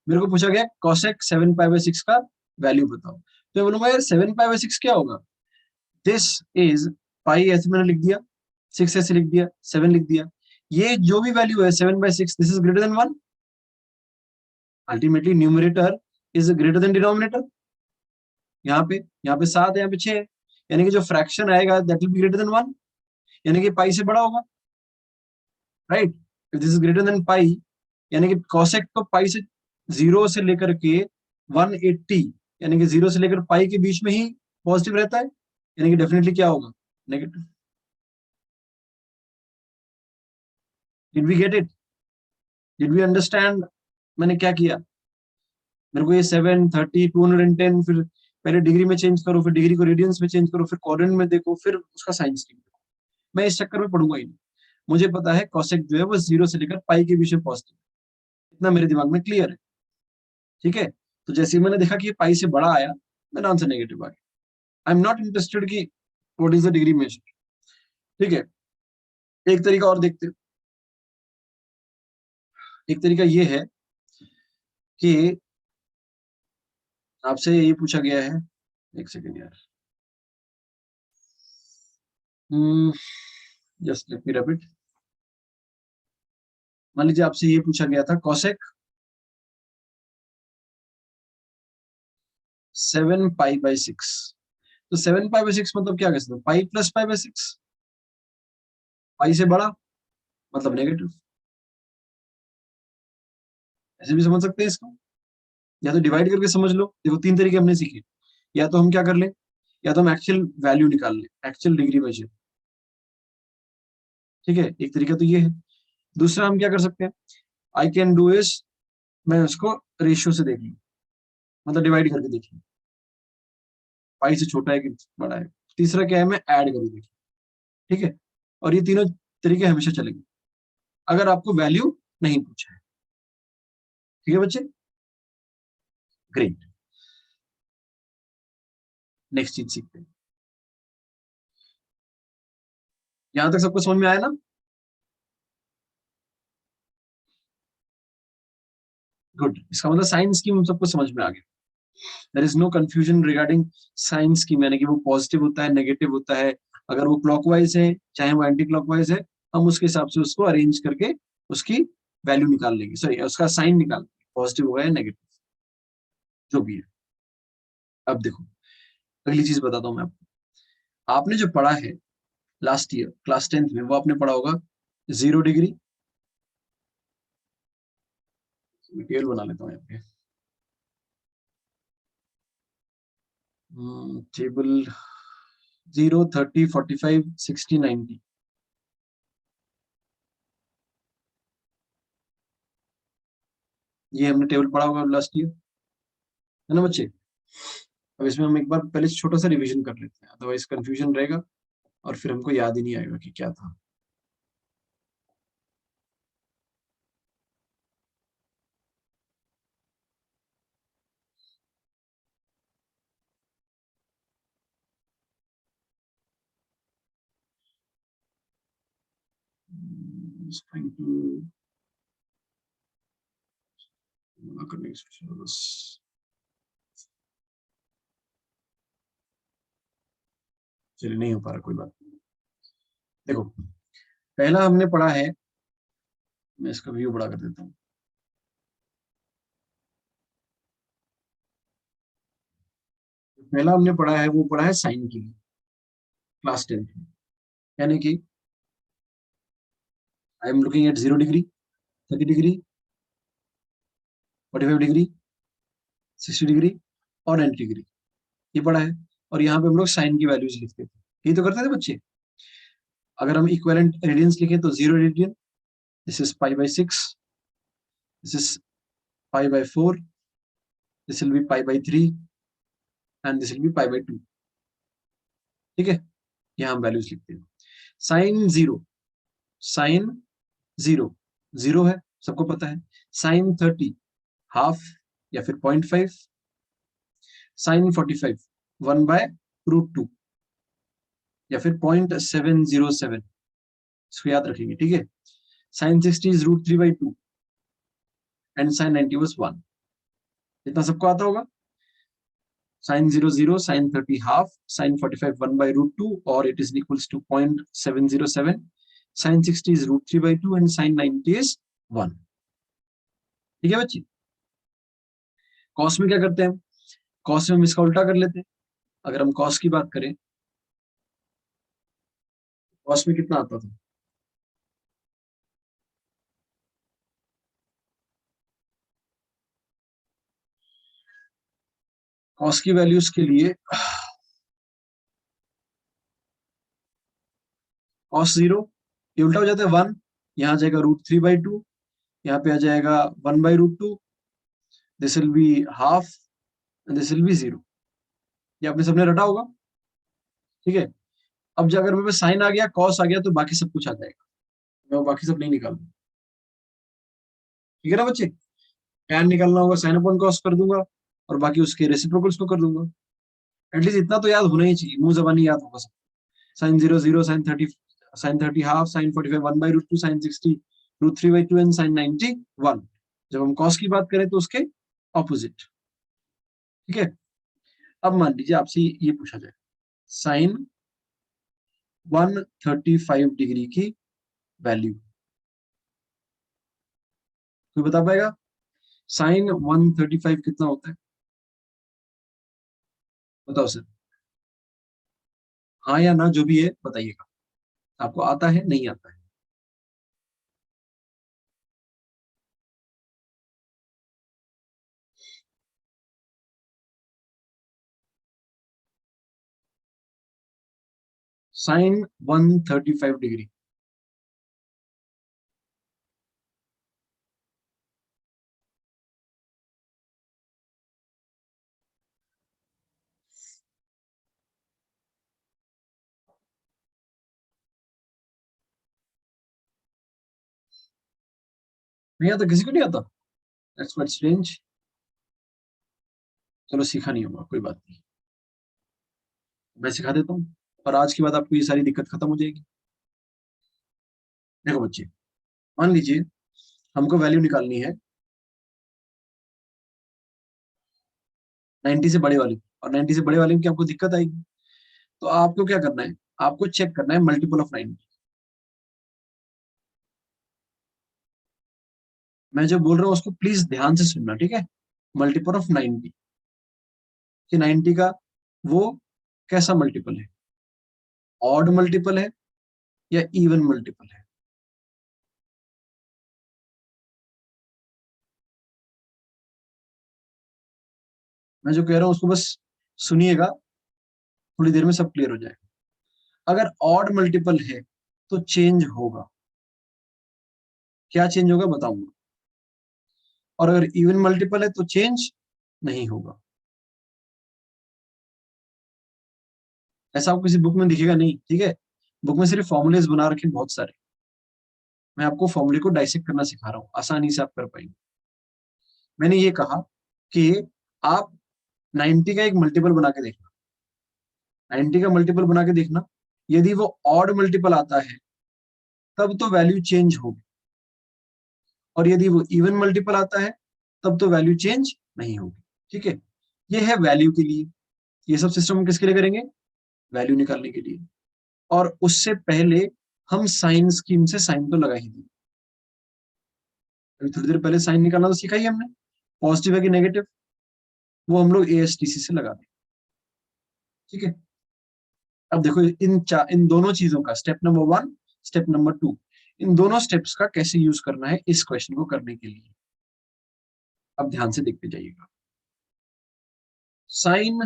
मेरे को पूछा गया कॉसेक 7 पाई/6 का वैल्यू बताओ, तो मैं बोलूंगा यार 7 पाई/6 क्या होगा, दिस इज, पाई ऐसे मैंने लिख दिया, 6 ऐसे लिख दिया, 7 लिख दिया, ये जो भी वैल्यू है 7/6, this is greater than 1। Ultimately numerator is greater than denominator. यहाँ पे 7 है, यहाँ पे 6 है, यानी कि जो फ्रैक्शन आएगा that will be greater than 1, यानी कि पाई से बड़ा होगा, right. If this is greater than pi, यानी कि कॉसेक तो पाई से 0 से लेकर के 180, यानी कि 0 से लेकर पाई के बीच में ही पॉजिटिव रहता है, यानी कि डेफिनेटली क्या होगा, negative. Did we get it? Did we understand मैंने क्या किया? मेरे को ये 730 210 फिर पहले डिग्री में चेंज करो, फिर डिग्री को रेडियंस में चेंज करो, फिर क्वाड्रेंट में देखो, फिर उसका साइन स्क्रीन देखो। मैं इस चक्कर में पढ़ूंगा ही नहीं। मुझे पता है कॉसेक जो है वो 0 से लेकर पाई के बीच में पॉजिटिव, इतना मेरे दिमाग में क्लियर है। ठीक है, तो जैसे ही मैंने देखा कि ये पाई से बड़ा आया, मेरा आंसर नेगेटिव आ गया। आई एम नॉट इंटरेस्टेड कि what is the degree measure. ठीक है, एक तरीका और देखते हैं। एक तरीका ये है कि आपसे ये पूछा गया है, एक सेकेंड यार, जस्ट लेट मी रिपीट। मान लीजिए आपसे ये पूछा गया था कॉसेक 7 पाई बाई 6, तो 7 पाई बाई 6 मतलब क्या कह सकते हैं, पाई प्लस पाई बाई 6, पाई से बड़ा मतलब नेगेटिव। ऐसे भी समझ सकते हैं इसको, या तो डिवाइड करके समझ लो। देखो तीन तरीके हमने सीखे, या तो हम क्या कर लें, या तो हम एक्चुअल वैल्यू निकाल लें, एक्चुअल डिग्री मेजर। ठीक है, एक तरीका तो ये है। दूसरा हम क्या कर सकते हैं, आई कैन डू इज, मैं उसको रेशियो से देख लूं, मतलब डिवाइड करके देख लूं, पाई से छोटा है कि बड़ा है। तीसरा क्या है, मैं ऐड करूँ देख। ठीक है, और ये तीनों तरीके हमेशा चलेंगे अगर आपको वैल्यू नहीं पूछा है। ठीक है बच्चे, ग्रेट। नेक्स्ट चीज सीखते हैं। यहां तक सबको समझ में आया ना? गुड, इसका मतलब साइन स्कीम सबको समझ में आ गया। There is no confusion regarding sine scheme, यानी कि वो पॉजिटिव होता है नेगेटिव होता है, अगर वो क्लॉकवाइज है चाहे वो एंटी क्लॉकवाइज है, हम उसके हिसाब से उसको अरेंज करके उसकी वैल्यू निकाल लेंगे, सॉरी उसका साइन निकाल लेंगे, पॉजिटिव होगा या नेगेटिव जो भी है। अब देखो, अगली चीज बताता हूँ मैं आपको। आपने जो पढ़ा है लास्ट ईयर क्लास 10th में, वो आपने पढ़ा होगा 0 डिग्री। टेबल बना लेता हूँ यहाँ पे, टेबल 0 30 45 60 90, ये हमने टेबल पढ़ा होगा लास्ट ईयर, है ना बच्चे? अब इसमें हम एक बार पहले छोटा सा रिवीजन कर लेते हैं, अदरवाइज कंफ्यूजन रहेगा और फिर हमको याद ही नहीं आएगा कि क्या था। Just trying to करने की सोच रहा हूँ बस। चलिए, नहीं हो पा रहा, कोई बात नहीं। देखो, पहला हमने पढ़ा है, मैं इसका व्यू बड़ा कर देता हूँ। पहला हमने पढ़ा है वो पढ़ा है साइन के लिए, क्लास 10 में, यानी कि आई am looking eight 0 degree, 30 degree, 45 degree, 60 degree और 90 डिग्री, ये पढ़ा है। और यहाँ पे हम लोग साइन की वैल्यूज लिखते थे, यही तो करते थे बच्चे। अगर हम इक्विवेलेंट रेडियंस लिखें तो 0 radian, this is pi by 6, this is pi by 4, this will be pi by 3 and this will be pi by 2। ठीक है, यहाँ हम वैल्यूज लिखते हैं। साइन 0, साइन 0 0 है, सबको पता है। साइन 30 हाफ या फिर 0.5, साइन 45 1/√2 या फिर 0.707, इसको याद रखेंगे। ठीक है, sine 60 is √3/2 and sine 90 was 1, इतना सबको आता होगा। साइन 0 0, साइन 30 हाफ, साइन 45 1/√2 और it is equals to 0.707, sine 60 is √3/2 and sine 90 is 1। ठीक है बच्ची, कॉस में क्या करते हैं, कॉस में हम इसका उल्टा कर लेते हैं। अगर हम कॉस की बात करें, कॉस में कितना आता था, कॉस की वैल्यूज के लिए कॉस 0 ये उल्टा हो जाता है 1, यहाँ आ जाएगा √3/2, यहाँ पे आ जाएगा 1/√2, this will be half and this will be 0। ये आपने सबने रटा होगा, ठीक है। अब जो अगर मेरे पास साइन आ गया, कॉस आ गया, तो बाकी सब कुछ आ जाएगा, मैं वो बाकी सब नहीं निकालूंगा, ठीक है ना बच्चे। टैन निकालना होगा, साइन अपॉन कॉस कर दूंगा, और बाकी उसके रेसिप्रोकल्स को कर दूंगा। एटलीस्ट इतना तो याद होना ही चाहिए, मुंह जबानी याद होगा सब। Sine 0 0, sine 30 half, sine 45 1/√2, sine 60 √3/2 and sine 90 1। जब हम कॉस की बात करें तो उसके ऑपोजिट, ठीक है। अब मान लीजिए आपसे ये पूछा जाए, साइन 135 डिग्री की वैल्यू, कोई बता पाएगा साइन 135 कितना होता है? बताओ सर, हाँ या ना जो भी है बताइएगा, आपको आता है नहीं आता है? साइन 135 डिग्री, नहीं आता? किसी को नहीं आता? That's what strange. चलो सीखा नहीं होगा, कोई बात नहीं, मैं सिखा देता हूँ, और आज के बाद आपको ये सारी दिक्कत खत्म हो जाएगी। देखो बच्चे, मान लीजिए हमको वैल्यू निकालनी है 90 से बड़े वाली, और 90 से बड़े वाले में की आपको दिक्कत आएगी, तो आपको क्या करना है, आपको चेक करना है मल्टीपल ऑफ 90। मैं जो बोल रहा हूँ उसको प्लीज ध्यान से सुनना, ठीक है। मल्टीपल ऑफ 90, कि 90 का वो कैसा मल्टीपल है, ऑड मल्टीपल है या इवन मल्टीपल है। मैं जो कह रहा हूँ उसको बस सुनिएगा, थोड़ी देर में सब क्लियर हो जाएगा। अगर ऑड मल्टीपल है तो चेंज होगा, क्या चेंज होगा बताऊंगा, और अगर इवन मल्टीपल है तो चेंज नहीं होगा। ऐसा आपको किसी बुक में दिखेगा नहीं, ठीक है। बुक में सिर्फ फॉर्मूलेज बना रखे बहुत सारे, मैं आपको फॉर्मूले को डाइसेक्ट करना सिखा रहा हूँ, आसानी से आप कर पाएंगे। मैंने ये कहा कि आप 90 का एक मल्टीपल बना के देखना, 90 का मल्टीपल बना के देखना, यदि वो ऑड मल्टीपल आता है तब तो वैल्यू चेंज होगी, और यदि वो इवन मल्टीपल आता है तब तो वैल्यू चेंज नहीं होगी, ठीक है। ये है वैल्यू के लिए, ये सब सिस्टम हम किसके लिए करेंगे, वैल्यू निकालने के लिए। और उससे पहले हम साइन स्कीम से साइन तो लगा ही देंगे, अभी थोड़ी देर पहले साइन निकालना तो सीखा ही हमने, पॉजिटिव है कि नेगेटिव, वो हम लोग ASTC से लगा दें, ठीक है। अब देखो इन दोनों चीजों का स्टेप नंबर 1, स्टेप नंबर 2, इन दोनों स्टेप्स का कैसे यूज करना है इस क्वेश्चन को करने के लिए, अब ध्यान से देखते जाइएगा। साइन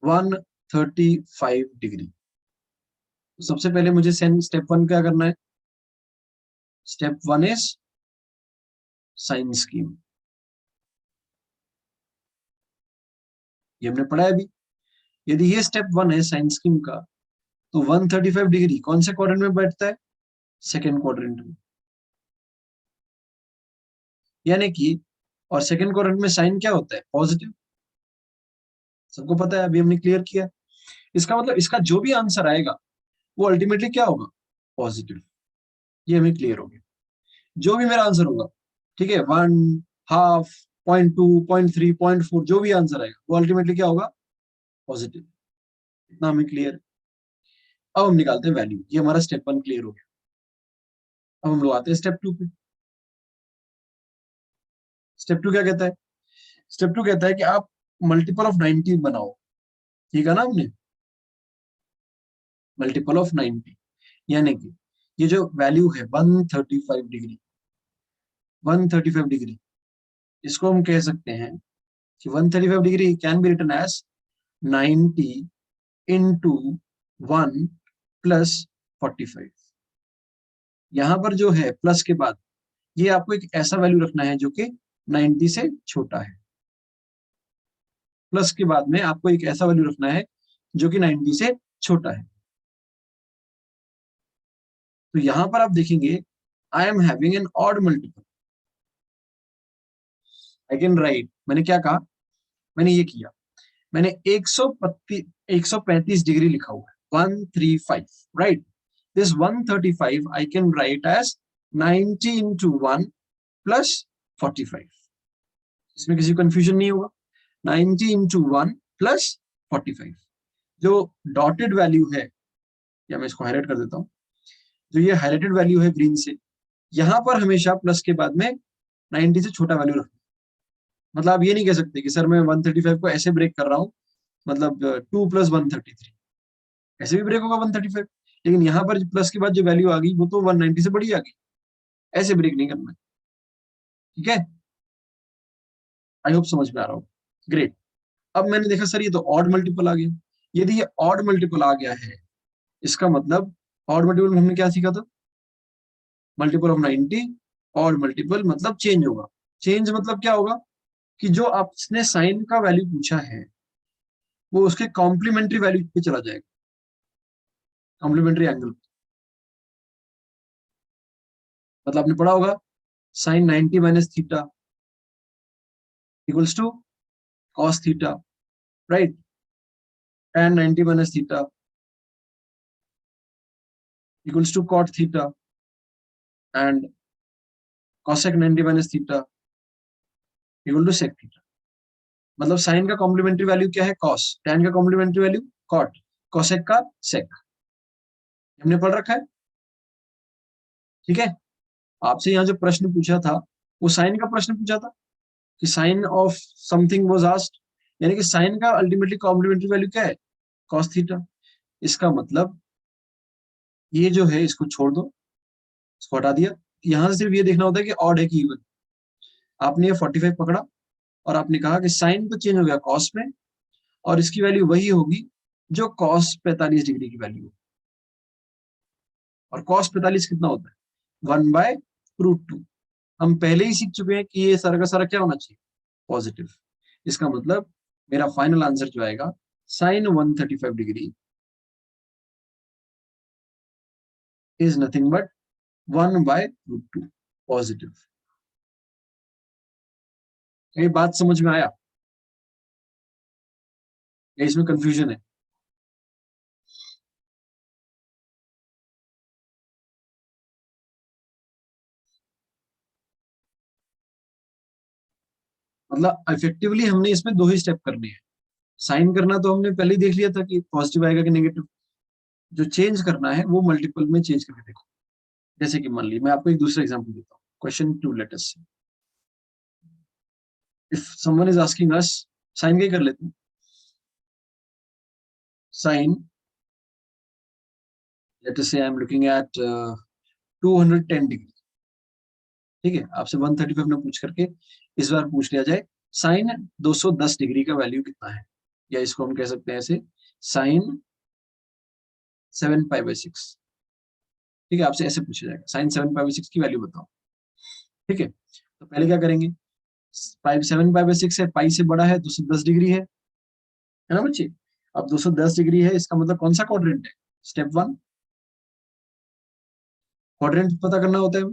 135 डिग्री, तो सबसे पहले मुझे स्टेप 1 क्या करना है, स्टेप 1 इज साइन स्कीम, ये हमने पढ़ा है अभी। यदि ये स्टेप 1 है साइन स्कीम का, तो 135 डिग्री कौन से क्वाड्रेंट में बैठता है, सेकेंड क्वाड्रेंट में, यानी कि, और सेकेंड क्वाड्रेंट में साइन क्या होता है, पॉजिटिव, सबको पता है, अभी हमने क्लियर किया। इसका मतलब इसका जो भी आंसर आएगा वो अल्टीमेटली क्या होगा, पॉजिटिव, ये हमें क्लियर हो गया। जो भी मेरा आंसर होगा, ठीक है, 1, हाफ, 0.2, 0.3, 0.4, जो भी आंसर आएगा वो अल्टीमेटली क्या होगा, पॉजिटिव, इतना हमें क्लियर है। अब हम निकालते हैं वैल्यू, ये हमारा स्टेप 1 क्लियर हो गया। अब हम लोग आते हैं स्टेप 2 पे। स्टेप 2 क्या कहता है, स्टेप 2 कहता है कि आप मल्टीपल ऑफ 90 बनाओ, ठीक है ना, हमने मल्टीपल ऑफ 90, यानी कि ये जो वैल्यू है 135 डिग्री, 135 डिग्री, इसको हम कह सकते हैं कि 135 degree can be written as 90 into 1 plus 45। यहां पर जो है प्लस के बाद ये आपको एक ऐसा वैल्यू रखना है जो कि 90 से छोटा है। प्लस के बाद में आपको एक ऐसा वैल्यू रखना है जो कि 90 से छोटा है। तो यहां पर आप देखेंगे I am having an odd multiple. I can right, मैंने क्या कहा, मैंने ये किया, मैंने 135 डिग्री लिखा हुआ है, 135, right. This 135 I can write as 90 into 1 plus 45। इसमें किसी कंफ्यूजन नहीं होगा। 90 इंटू 1 प्लस 45। जो डॉटेड वैल्यू है, या मैं इसको हाईलाइट कर देता हूं, जो ये हाईलाइटेड वैल्यू है ग्रीन से, यहां पर हमेशा प्लस के बाद में 90 से छोटा वैल्यू रखना। मतलब आप ये नहीं कह सकते कि सर मैं 135 को ऐसे ब्रेक कर रहा हूँ, मतलब 2 प्लस 133, ऐसे भी ब्रेक होगा 135। लेकिन यहाँ पर प्लस के बाद जो वैल्यू आ गई वो तो 190 से बड़ी आ गई, ऐसे ब्रेक नहीं करना है। ठीक है, आई होप समझ में आ रहा हो। ग्रेट। अब मैंने देखा सर ये तो ऑड मल्टीपल आ गया। यदि ये ऑड मल्टीपल आ गया है, इसका मतलब ऑड मल्टीपल में हमने क्या सीखा था, मल्टीपल ऑफ 90। ऑड मल्टीपल मतलब चेंज होगा। चेंज मतलब क्या होगा कि जो आपने साइन का वैल्यू पूछा है वो उसके कॉम्प्लीमेंट्री वैल्यू पे चला जाएगा, कॉम्प्लीमेंट्री एंगल। मतलब आपने पढ़ा होगा sine 90 minus theta equals to cos theta, right. tan 90 minus theta equals to cot theta and cosec 90 minus theta equal to sec theta. मतलब साइन का कॉम्प्लीमेंट्री वैल्यू क्या है, कॉस। tan का कॉम्प्लीमेंट्री वैल्यू कॉट। cosec का sec। हमने पढ़ रखा है, ठीक है। आपसे यहाँ जो प्रश्न पूछा था वो साइन का प्रश्न पूछा था कि sine of something was asked, यानी कि साइन का अल्टीमेटली कॉम्प्लीमेंट्री वैल्यू क्या है, cos थीटा। इसका मतलब ये जो है इसको छोड़ दो, इसको हटा दिया। यहां से सिर्फ ये देखना होता है कि ऑड है कि इवन। आपने ये 45 पकड़ा और आपने कहा कि साइन तो चेंज हो गया कॉस में, और इसकी वैल्यू वही होगी जो कॉस 45 डिग्री की वैल्यू हो। और कॉस 45 कितना होता है, 1/√2। हम पहले ही सीख चुके हैं कि ये सारा का सारा क्या होना चाहिए, पॉजिटिव। इसका मतलब मेरा फाइनल आंसर जो आएगा sine 135 degree is nothing but 1/√2 positive. ये बात समझ में आया या इसमें कंफ्यूजन है? मतलब इफेक्टिवली हमने इसमें दो ही स्टेप करने हैं। साइन करना तो हमने पहले ही देख लिया था कि पॉजिटिव आएगा कि नेगेटिव। जो चेंज करना है वो मल्टीपल में चेंज करके देखो। जैसे कि मान ली मैं आपको एक दूसरा एग्जांपल देता हूँ, question 2 let us say. If someone is asking us, sine के कर लेते हैं, sine let us say I am looking at 210 degree. ठीक है, आपसे 135 ने पूछ करके इस बार पूछ लिया जाए साइन 210 डिग्री का वैल्यू कितना है, या इसको हम कह सकते हैं ऐसे, साइन 7π/6। ठीक है, आपसे ऐसे पूछा जाएगा साइन 7π/6 की वैल्यू बताओ। ठीक है, तो पहले क्या करेंगे, 7π/6 है, पाई से बड़ा है, 210 डिग्री है ना बच्चे। अब 210 डिग्री है, इसका मतलब कौन सा क्वाड्रेंट है, स्टेप 1। क्वाड्रेंट पता करना होता है।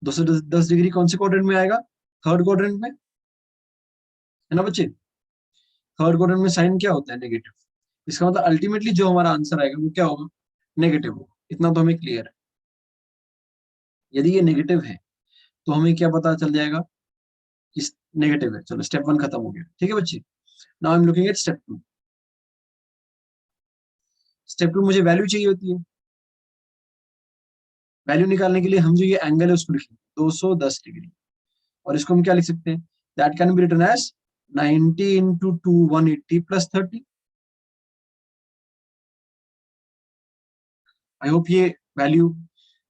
210 डिग्री कौन से क्वाड्रेंट में आएगा, थर्ड क्वाड्रेंट में, है ना बच्चे। थर्ड क्वाड्रेंट में साइन क्या होता है, नेगेटिव। इसका मतलब अल्टीमेटली जो हमारा आंसर आएगा वो क्या होगा, नेगेटिव होगा। इतना तो हमें क्लियर है। यदि ये नेगेटिव है तो हमें क्या पता चल जाएगा कि नेगेटिव है। चलो स्टेप 1 खत्म हो गया, ठीक है बच्चे। Now I am looking eight step 2। Step 2 मुझे वैल्यू चाहिए होती है। वैल्यू निकालने के लिए हम जो ये एंगल है उसको लिखेंगे 210 डिग्री, और इसको हम क्या लिख सकते हैं, that can be written as 90 into 2 180 plus 30। I hope ये वैल्यू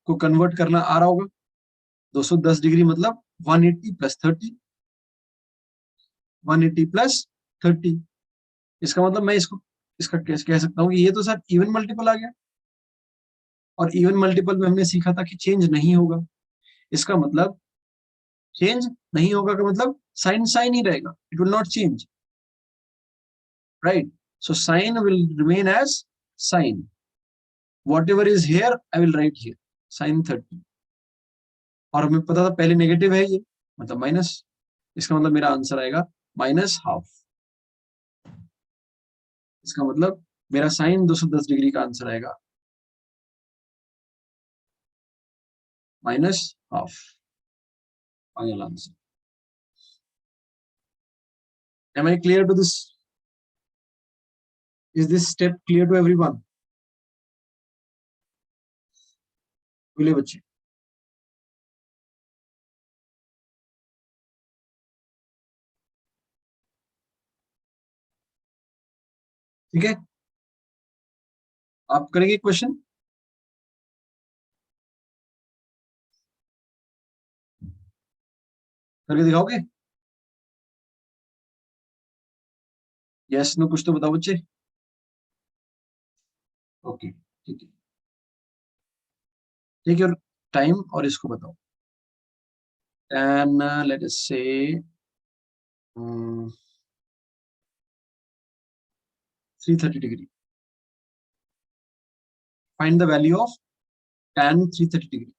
को कन्वर्ट करना आ रहा होगा। 210 डिग्री मतलब 180 प्लस 30। 180 प्लस 30। इसका मतलब मैं इसका कैसे कह सकता हूँ कि ये तो सर इवन मल्टीपल आ गया, और इवन मल्टीपल में हमने सीखा था कि चेंज नहीं होगा। इसका मतलब चेंज नहीं होगा का मतलब साइन साइन ही रहेगा, it will not change, right? So sine will remain as sine, what is here I will write here sine 30। और हमें पता था पहले नेगेटिव है ये, मतलब माइनस। इसका मतलब मेरा आंसर आएगा माइनस हाफ। इसका मतलब मेरा साइन 210 डिग्री का आंसर आएगा minus half, final answer. Am I clear to this? Is this step clear to everyone? बोलिए बच्चे। ठीक है, आप करेंगे क्वेश्चन? करके दिखाओगे? यस नो कुछ तो बताओ बच्चे। ओके ठीक है, टेक योर टाइम और इसको बताओ। एंड लेट अस से um, 330 degree, find the value of tan 330 degree.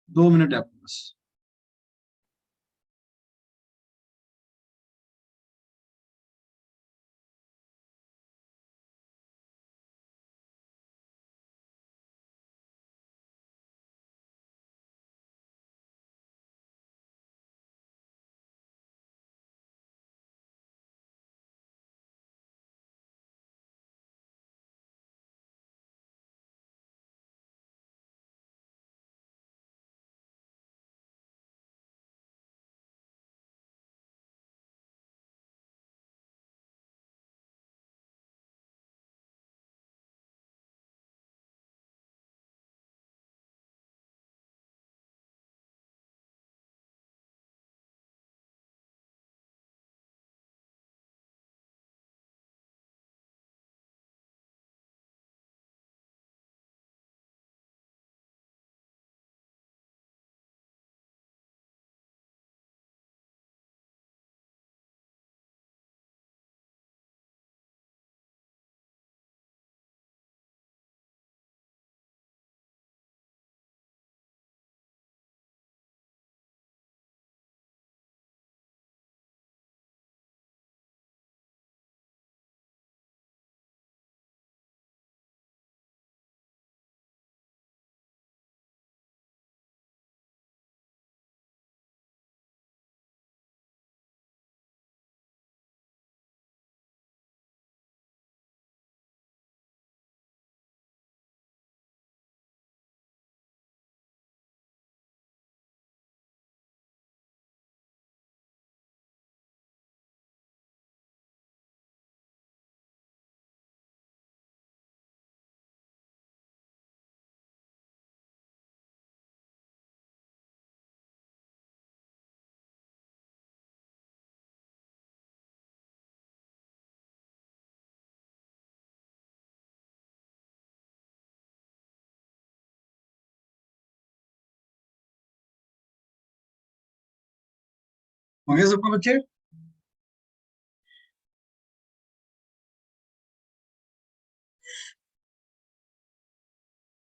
दो मिनट है आपके पास। हो गया सबका बच्चे?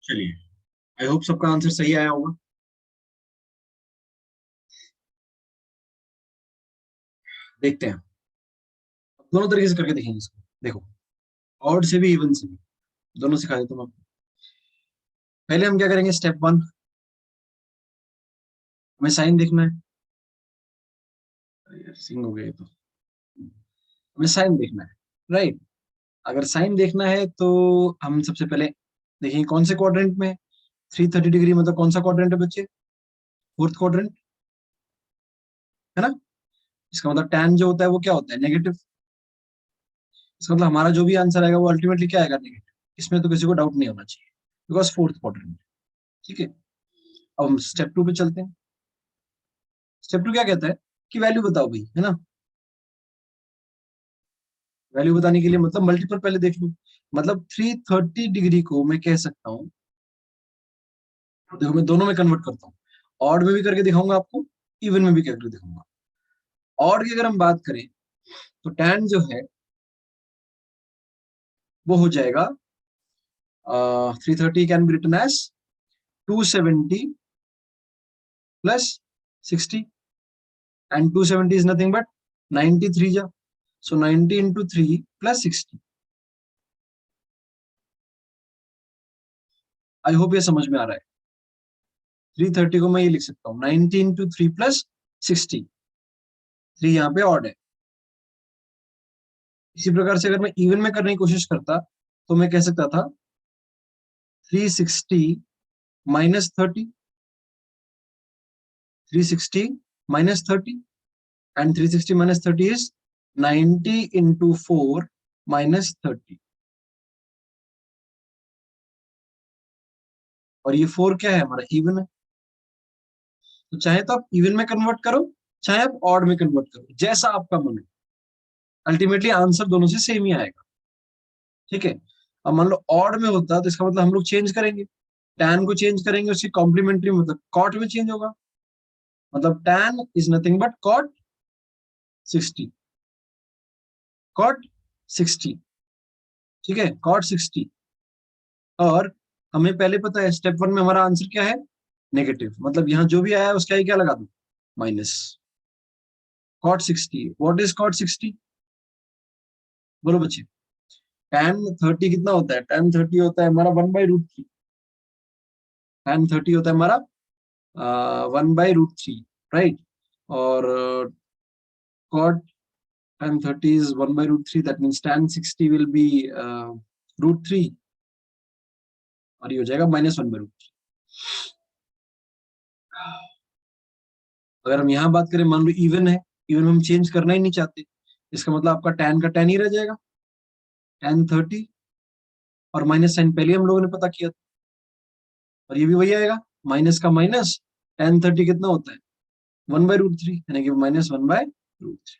चलिए, आई होप सबका आंसर सही आया होगा। देखते हैं, दोनों तरीके से करके देखेंगे इसको। देखो, ऑड से भी इवन से भी, दोनों सिखा देता हूँ आपको। पहले हम क्या करेंगे, स्टेप वन, हमें साइन देखना है। अरे यार सिंग हो गया ये तो। हमें साइन देखना है, राइट? अगर साइन देखना है तो हम सबसे पहले देखिए कौन से क्वाड्रेंट में। 330 डिग्री मतलब कौन सा क्वाड्रेंट है बच्चे? फोर्थ क्वाड्रेंट, है ना? इसका मतलब tan जो होता है वो क्या होता है? नेगेटिव। इसका मतलब हमारा जो भी आंसर आएगा वो अल्टीमेटली क्या आएगा? नेगेटिव। इसमें तो किसी को डाउट नहीं होना चाहिए, बिकॉज फोर्थ क्वाड्रेंट। ठीक है, अब हम स्टेप टू पे चलते हैं। स्टेप 2 क्या कहता है कि वैल्यू बताओ भाई, है ना। वैल्यू बताने के लिए मतलब मल्टीपल पहले देख लूं। मतलब 330 डिग्री को मैं कह सकता हूँ, देखो मैं दोनों में कन्वर्ट करता हूँ, ऑड में भी करके दिखाऊंगा आपको, इवन में भी करके दिखाऊंगा। ऑड की अगर हम बात करें तो tan जो है वो हो जाएगा 330 can be written as 270 plus 60, and 270 is nothing but 93 जा, so 90 into 3 plus 60। I hope ये समझ में आ रहा है। 330 को मैं ये लिख सकता हूँ 90 इंटू 3 प्लस 60, 3 यहाँ पे ऑड है। इसी प्रकार से अगर मैं इवन में करने की कोशिश करता तो मैं कह सकता था 360 minus 30, 360 minus 30, and 360 minus 30 is 90 into 4 minus 30। और ये 4 क्या है हमारा, इवन है। तो चाहे तो आप इवन में कन्वर्ट करो, चाहे आप ऑड में कन्वर्ट करो, जैसा आपका मन है, अल्टीमेटली आंसर दोनों से सेम ही आएगा। ठीक है। अब मान लो ऑड में होता तो इसका मतलब हम लोग चेंज करेंगे, टैन को चेंज करेंगे, उसकी कॉम्प्लीमेंट्री मतलब कॉट में चेंज होगा। मतलब tan is nothing but cot 60, cot 60। ठीक है, कॉट 60। और हमें पहले पता है स्टेप 1 में हमारा आंसर क्या है, नेगेटिव, मतलब यहाँ जो भी आया है उसका ही क्या लगा दो, minus. Cot 60, what is cot 60, बोलो बच्चे। tan 30 कितना होता है, tan 30 होता है हमारा 1/√3। tan 30 होता है हमारा 1/√3, राइट। और cot tan 30 is 1/√3, that means tan 60 will be √3, और ये हो जाएगा -1/√3। अगर हम यहाँ बात करें, मान लो इवन है, इवन में हम चेंज करना ही नहीं चाहते, इसका मतलब आपका tan का tan ही रह जाएगा, tan 30, और माइनस साइन पहले हम लोगों ने पता किया था, और ये भी वही आएगा, माइनस का माइनस, tan 30 कितना होता है 1/√3, यानी कि -1/√3।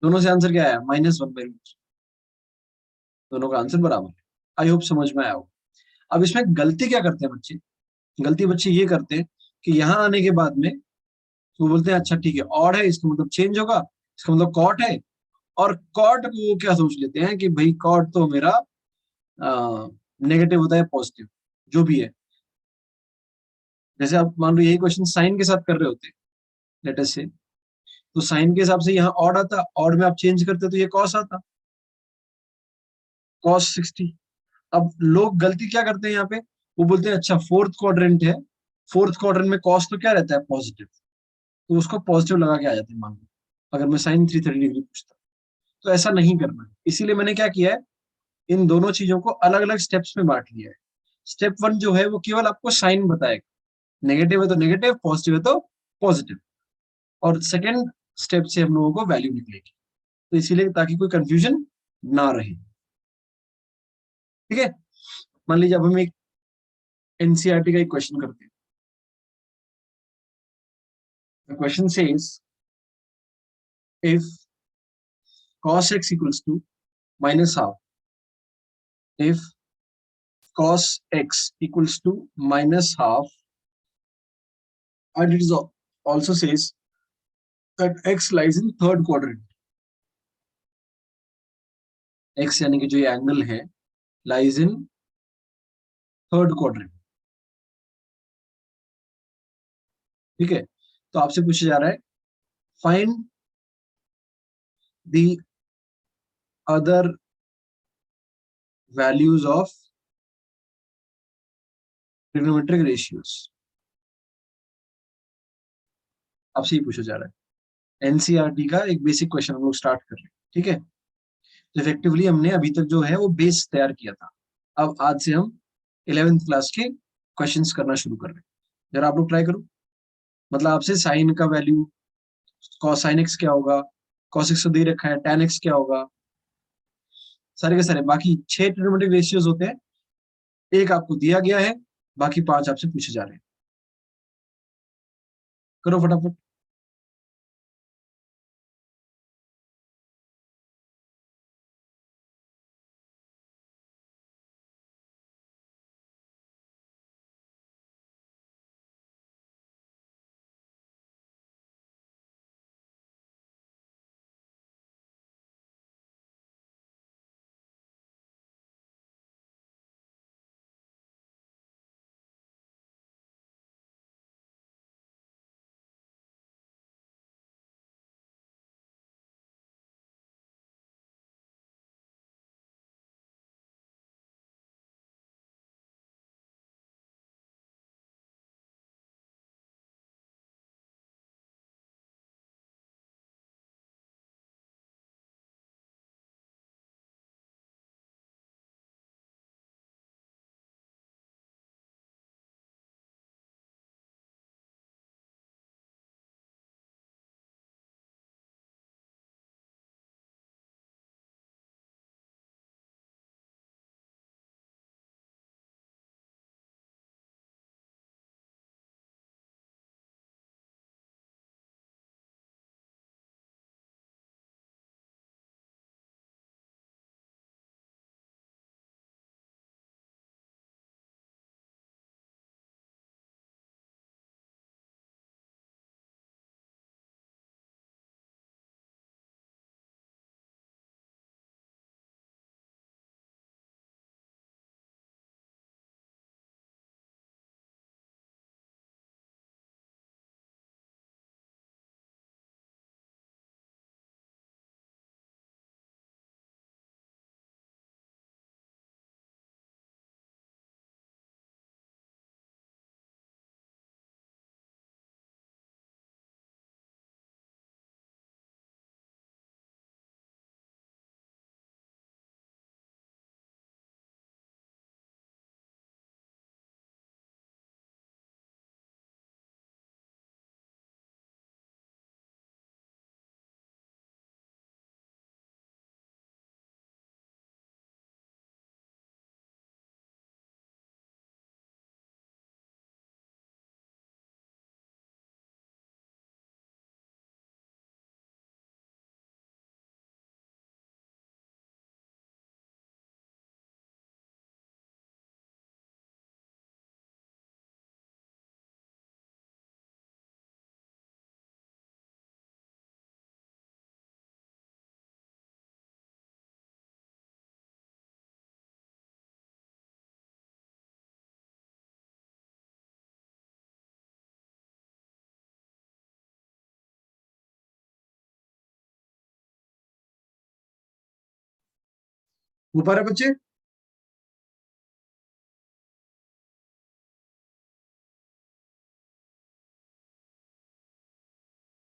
दोनों से आंसर क्या आया, -1/√3। दोनों का आंसर बराबर है। आई होप समझ में आया हो। अब इसमें गलती क्या करते हैं बच्चे, गलती बच्चे ये करते हैं कि यहाँ आने के बाद में वो बोलते हैं अच्छा ठीक है ऑड है, इसका मतलब चेंज होगा, इसका मतलब कॉट है। और कॉट को वो क्या सोच लेते हैं कि भाई कॉट तो मेरा नेगेटिव होता है पॉजिटिव, जो भी है। जैसे आप मान लो यही क्वेश्चन साइन के साथ कर रहे होते, लेट अस से, तो साइन के हिसाब से यहाँ ऑड आता, ऑड में आप चेंज करते तो ये कॉस आता, cos 60। अब लोग गलती क्या करते हैं यहाँ पे, वो बोलते हैं अच्छा फोर्थ क्वाड्रेंट है, फोर्थ क्वाड्रेंट में कॉस तो क्या रहता है पॉजिटिव, तो उसको पॉजिटिव लगा के आ जाते हैं मान लो, अगर मैं साइन 330 डिग्री पूछता। तो ऐसा नहीं करना है, इसीलिए मैंने क्या किया है, इन दोनों चीजों को अलग अलग स्टेप्स में बांट लिया है। स्टेप 1 जो है वो केवल आपको साइन बताएगा, नेगेटिव है तो नेगेटिव, पॉजिटिव है तो पॉजिटिव। और सेकेंड स्टेप से हम लोगों को वैल्यू निकलेगी, तो इसीलिए ताकि कोई कंफ्यूजन ना रहे। ठीक है। मान लीजिए अब हम एक एनसीईआरटी का एक क्वेश्चन करते हैं। The question says if cos x equals to minus half, if cos x equals to minus half, and it is also says that x lies in third quadrant, x यानी कि जो ये angle है lies in third quadrant। ठीक है। तो आपसे पूछा जा रहा है find the other values of trigonometric ratios, आपसे ही पूछा जा रहा है। एनसीईआरटी का एक बेसिक क्वेश्चन हम लोग स्टार्ट कर रहे हैं। ठीक है। तो इफेक्टिवली हमने अभी तक जो है वो बेस तैयार किया था, अब आज से हम 11th क्लास के क्वेश्चंस करना शुरू कर रहे हैं। जरा आप लोग ट्राई करो, मतलब आपसे साइन का वैल्यू, कॉसाइन एक्स क्या होगा, कॉस एक्स तो दे रखा है, tan एक्स क्या होगा, सारे के सारे बाकी 6 ट्रिग्नोमेट्रिक रेशियोज होते हैं, एक आपको दिया गया है, बाकी 5 आपसे पूछे जा रहे हैं। करो फटाफट। हो पा रहे बच्चे?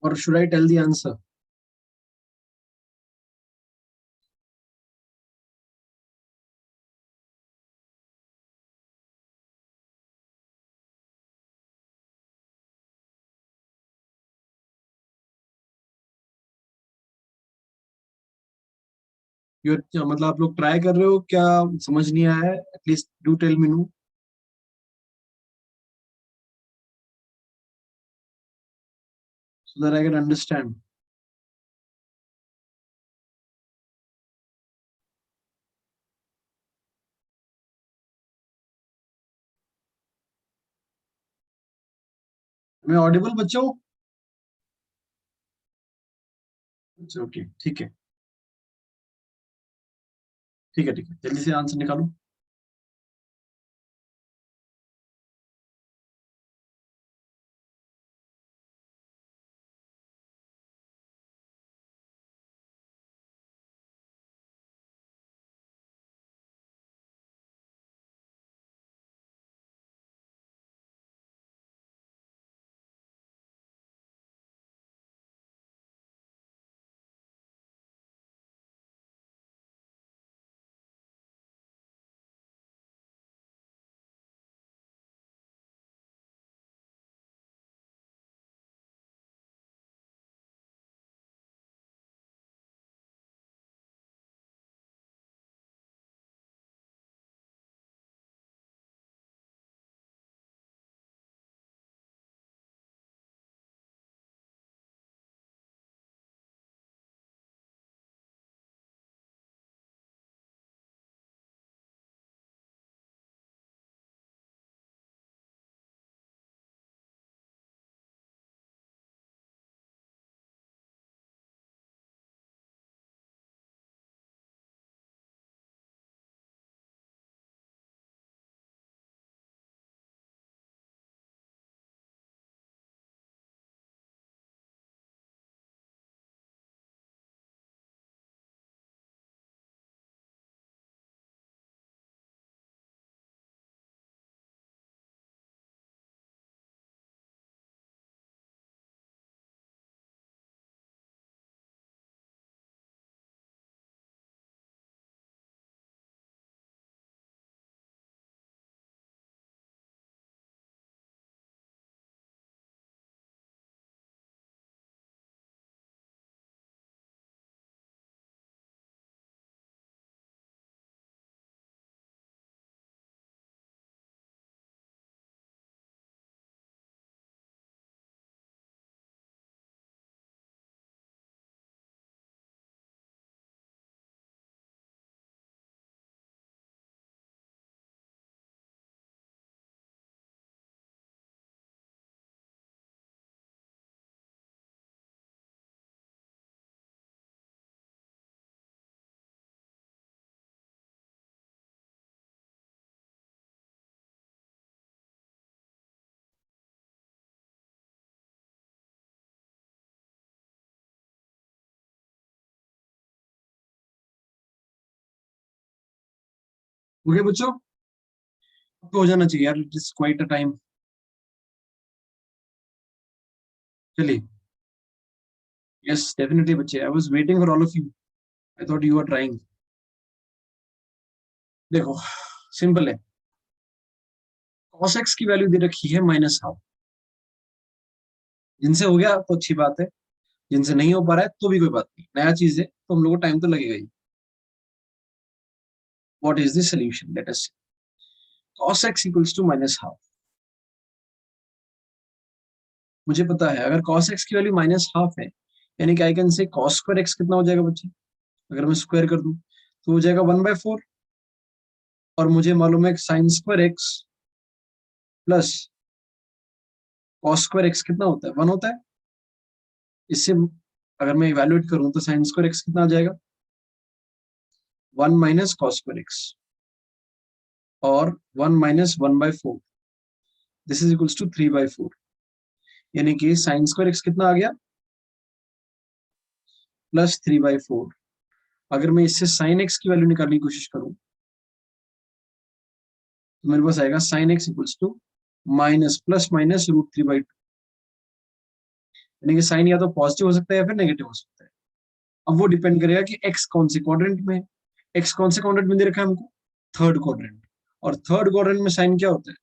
और should I tell the answer? मतलब आप लोग ट्राई कर रहे हो क्या? समझ नहीं आया है? At least do tell me no, so that I can understand. मैं ऑडिबल बच्चों? अच्छा ओके, ठीक है। ठीक है, ठीक है, जल्दी से आंसर निकालो। ओके बच्चों, अब तो हो जाना चाहिए यार, it is quite a time. चलिए, यस डेफिनेटली बच्चे, I was waiting for all of you, I thought you are trying. देखो, सिंपल है, cos x की वैल्यू दे रखी है -12। जिनसे हो गया तो अच्छी बात है, जिनसे नहीं हो पा रहा है तो भी कोई बात नहीं, नया चीज है तो हम लोग को टाइम तो लगेगा ही। What is the solution, let us cos x equals to -12। मुझे पता है अगर cos x की वैल्यू -12 है, यानी कि I can say cos square x कितना हो जाएगा बच्चे, अगर मैं स्क्वायर कर दूं तो हो जाएगा 1/4। और मुझे मालूम है sine square x plus cos square x कितना होता है, 1 होता है। इससे अगर मैं इवेल्युएट करूं तो साइन स्क्वायर एक्स कितना आ जाएगा, 1 माइनस कॉस स्क्वायर एक्स, और 1 minus 1/4, this is equals to 3/4। यानी कि साइन स्क्वायर एक्स कितना आ गया, प्लस 3/4। अगर मैं इससे साइन एक्स की वैल्यू निकालने की कोशिश करूं तो मेरे पास आएगा sine x equals to minus plus minus √3/2। यानी कि साइन या तो पॉजिटिव हो सकता है या फिर नेगेटिव हो सकता है। अब वो डिपेंड करेगा कि एक्स कौन से क्वाड्रेंट में है। एक्स कौन से क्वाड्रेंट में दे रखा है हमको, थर्ड क्वाड्रेंट। और थर्ड क्वाड्रेंट में साइन क्या होता है,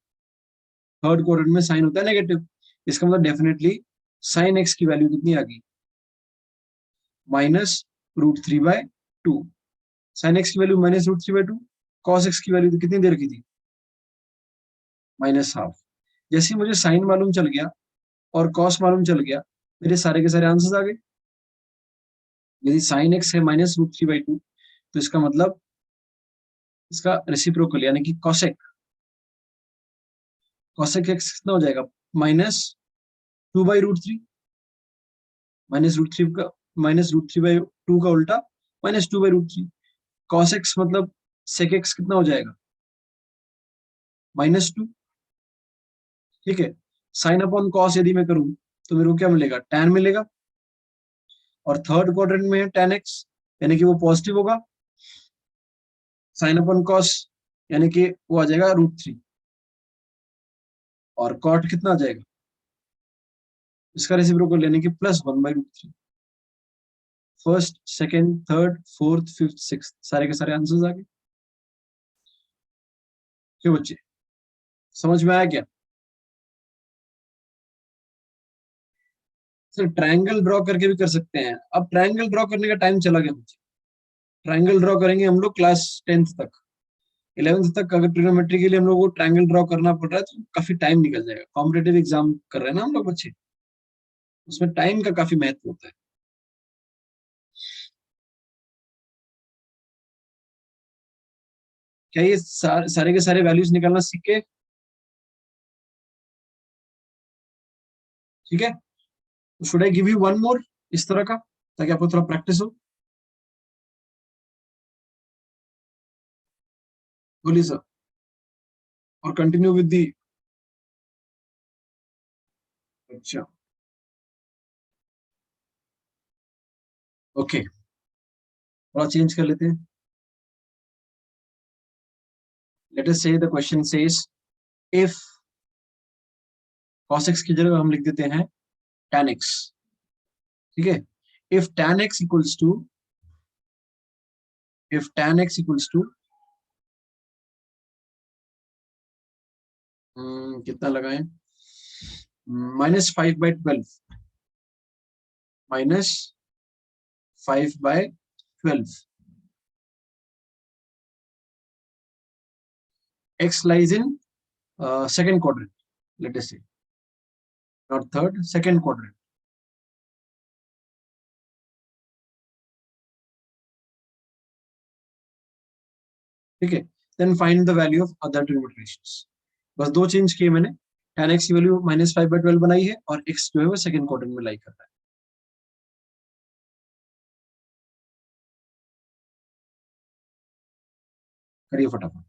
थर्ड क्वाड्रेंट में साइन होता है नेगेटिव। इसका मतलब डेफिनेटली साइन एक्स की वैल्यू कितनी आ गई, -√3/2। साइन एक्स की वैल्यू -√3/2। कॉस एक्स की वैल्यू तो कितनी दे रखी थी, -12। जैसे ही मुझे साइन मालूम चल गया और कॉस मालूम चल गया, मेरे सारे के सारे आंसर्स आ गए। यदि साइन एक्स है -√3/2, तो इसका मतलब इसका रेसिप्रोकल यानी कि कॉसेक, कॉसेक एक्स कितना हो जाएगा, -2/√3। -√3 का -√3/2 का उल्टा -2/√3। कॉस एक्स मतलब सेक एक्स कितना हो जाएगा, -2। ठीक है, साइन अपॉन कॉस यदि मैं करूं तो मेरे को क्या मिलेगा, टैन मिलेगा। और थर्ड क्वाड्रेंट में है टैन एक्स, यानी कि वो पॉजिटिव होगा। साइन अपॉन कॉस यानी कि वो आ जाएगा √3। और कॉट कितना आ जाएगा, इसका रेसिप्रोकल यानी कि +1/√3। First second third fourth fifth six सारे के सारे आंसर्स आ गए। क्यों बच्चे, समझ में आया क्या। सर ट्रायंगल ड्रॉ करके भी कर सकते हैं, अब ट्रायंगल ड्रॉ करने का टाइम चला गया बच्चे। ट्रायंगल ड्रॉ करेंगे हम लोग क्लास 10th तक, 11th तक अगर ट्रिग्नोमेट्री के लिए हम लोग को ट्रायंगल ड्रॉ करना पड़ रहा है तो काफी टाइम निकल जाएगा। कॉम्पिटेटिव एग्जाम कर रहे हैं ना हम लोग बच्चे, उसमें टाइम का काफी महत्व होता है। क्या ये सारे के सारे वैल्यूज निकालना सीख के, ठीक है। Should I give you one more इस तरह का, ताकि आपको थोड़ा प्रैक्टिस हो। बोलिए सर, और कंटिन्यू विद दी। अच्छा, ओके, थोड़ा चेंज कर लेते हैं। लेट अस से the question says if cos x की जगह हम लिख देते हैं tan x, ठीक है। If tan x equals to, if tan x equals to कितना लगाएं, -5/12, -5/12, x lies in second quadrant, let us say, not third, second quadrant। ठीक है, then find the value of other trigonometric. बस दो change किए मैंने, tan x की value -5/12 बनाई है और x जो है वो सेकंड क्वाड्रेंट में लाई कर रहा है। करिए फटाफट।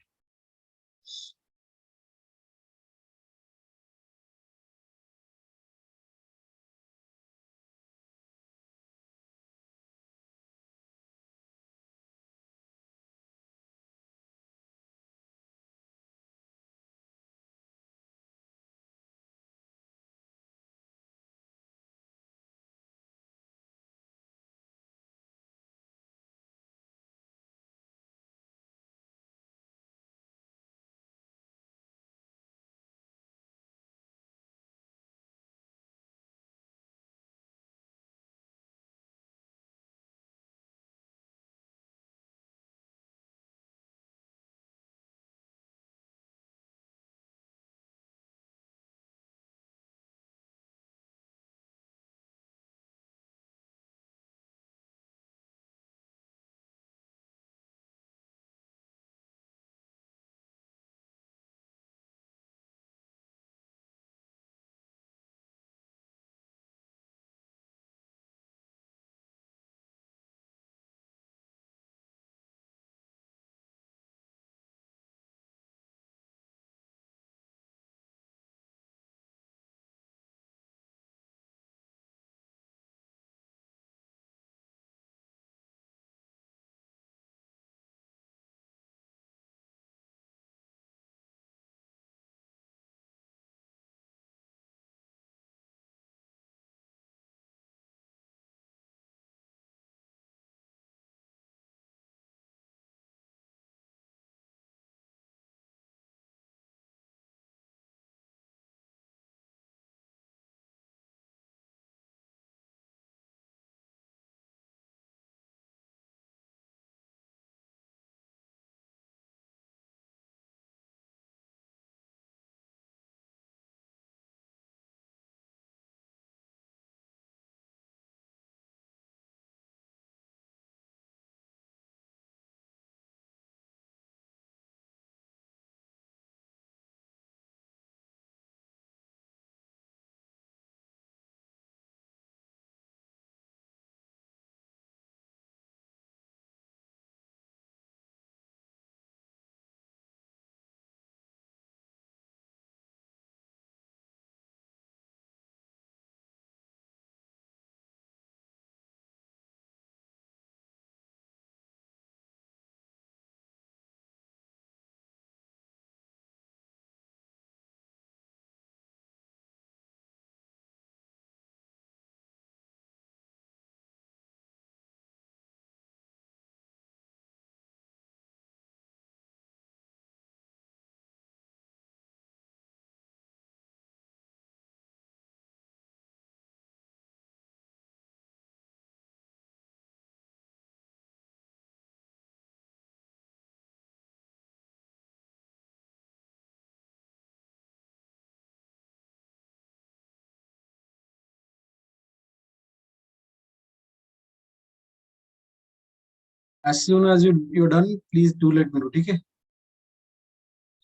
as soon as you're done please do let me know, ठीक है?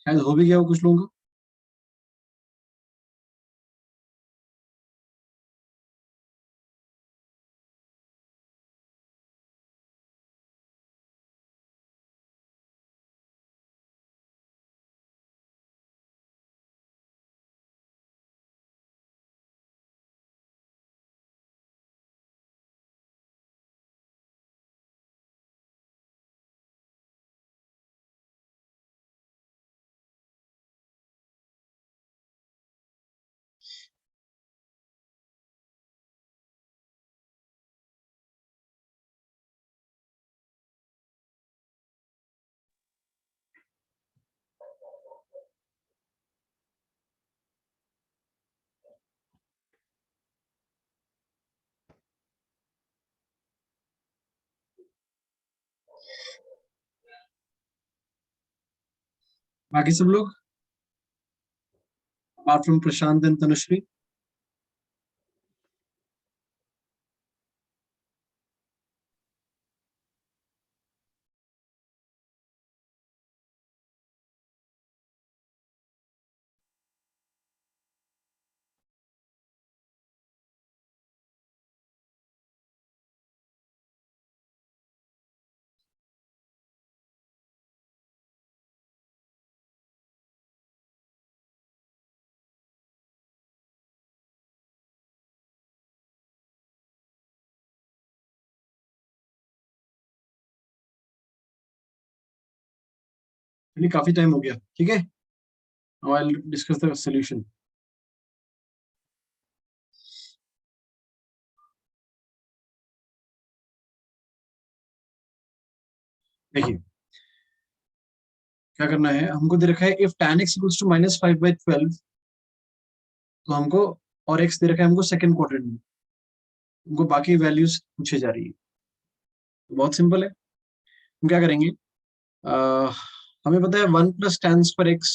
शायद हो भी गया हो कुछ लोगों का। बाकी सब लोग apart from Prashant and Tanushree. चलिए काफी टाइम हो गया, ठीक है? Now I'll discuss the solution. देखिए क्या करना है, हमको दे रखा है if tan x equals to -5/12, तो हमको, और x दे रखा है हमको सेकंड क्वाड्रेंट में, हमको बाकी वैल्यूज पूछे जा रही है। तो बहुत सिंपल है, हम क्या करेंगे, हमें पता है 1 + tan square x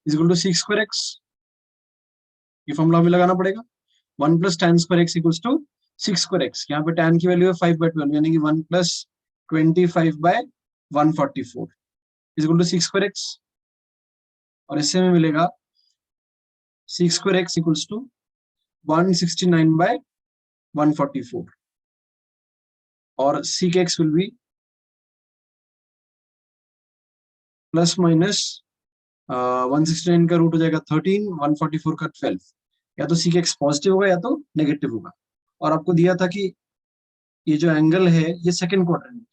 is equal to 6 square x, ये फॉर्मूला हमें लगाना पड़ेगा। 1 + tan square x equals to 6 square x, यहाँ पे tan की वैल्यू है 5/12, यानी कि 1 + 25/144 is equal to 6 square x, और इससे हमें मिलेगा 6 स्क्वायर x इक्वल्स टू 169/144, और sec x will be plus minus 169 का रूट हो जाएगा 13, 144 का 12, या तो sec x पॉजिटिव होगा या तो नेगेटिव होगा। और आपको दिया था कि ये जो एंगल है ये सेकंड क्वाड्रेंट में,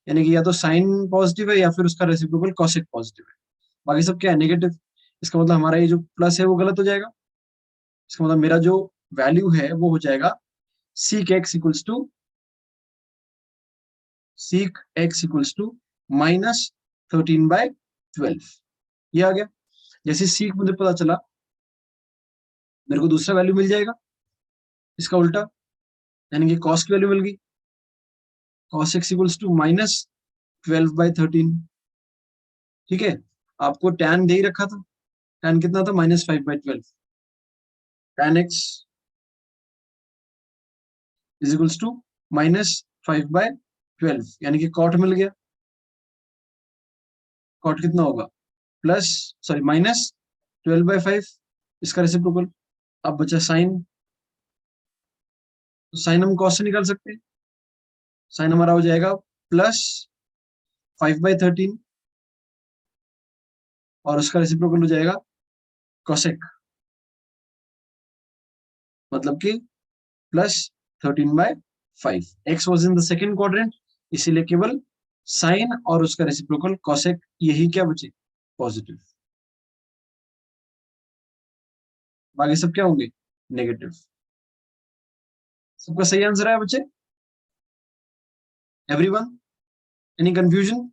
यानी कि या तो साइन पॉजिटिव है या फिर उसका रेसिप्रोकल कॉसेक पॉजिटिव है, बाकी सब क्या है, नेगेटिव। इसका मतलब हमारा ये जो प्लस है वो गलत हो जाएगा। इसका मतलब मेरा जो वैल्यू है वो हो जाएगा sec x इक्वल्स टू -13/12, ये आ गया। जैसे सीक मुझे पता चला, मेरे को दूसरा वैल्यू मिल जाएगा इसका उल्टा, यानी कि कॉस की वैल्यू मिल गई, cos x इक्वल्स टू -12/13, ठीक है? आपको tan दे ही रखा था, tan कितना था, -5/12, tan x is equals to -5/12, यानी कि cot मिल गया। cot कितना होगा, प्लस, सॉरी -12/5, इसका रेसिप्रोकल। अब बचा साइन, तो साइन हम cos से निकाल सकते हैं, साइन हमारा हो जाएगा +5/13, और उसका रेसिप्रोकल हो जाएगा कोसेक, मतलब कि +13/5। X was in the second quadrant, इसीलिए केवल साइन और उसका रेसिप्रोकल कोसेक, यही क्या बचे, पॉजिटिव, बाकी सब क्या होंगे, नेगेटिव। सबका सही आंसर है बच्चे, एवरीवन, एनी कंफ्यूजन?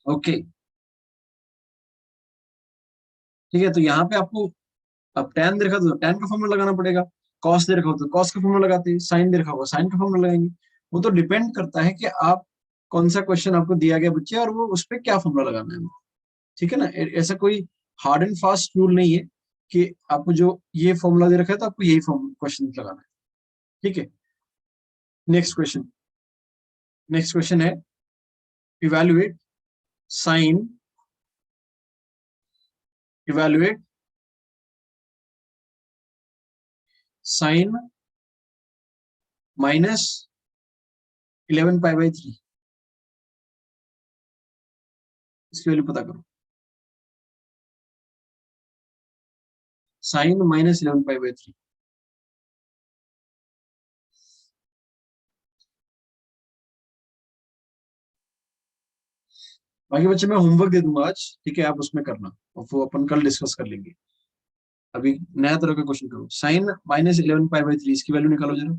ओके, ठीक है। तो यहाँ पे आपको अब tan दे रखा तो tan का फॉर्मूला लगाना पड़ेगा, cos दे रखा हो तो cos का फॉर्मूला लगाते हैं, साइन दे रखा होगा साइन का फॉर्मूला लगाएंगे। वो तो डिपेंड करता है कि आप कौन सा क्वेश्चन आपको दिया गया बच्चे, और वो उस पर क्या फॉर्मूला लगाना है, ठीक है ना? ऐसा कोई हार्ड एंड फास्ट रूल नहीं है कि आपको जो ये फॉर्मूला दे रखा है तो आपको यही फॉर्म क्वेश्चन लगाना है, ठीक है। नेक्स्ट क्वेश्चन है evaluate sine evaluate sine minus 11 pi by 3, इसकी वैल्यू पता करो। Sine minus 11 pi by 3। बाकी बच्चे मैं होमवर्क दे दूंगा आज, ठीक है, आप उसमें करना और वो अपन कल डिस्कस कर लेंगे। अभी नया तरह का क्वेश्चन करो, साइन माइनस 11 पाई बाई 3, इसकी वैल्यू निकालो जरा।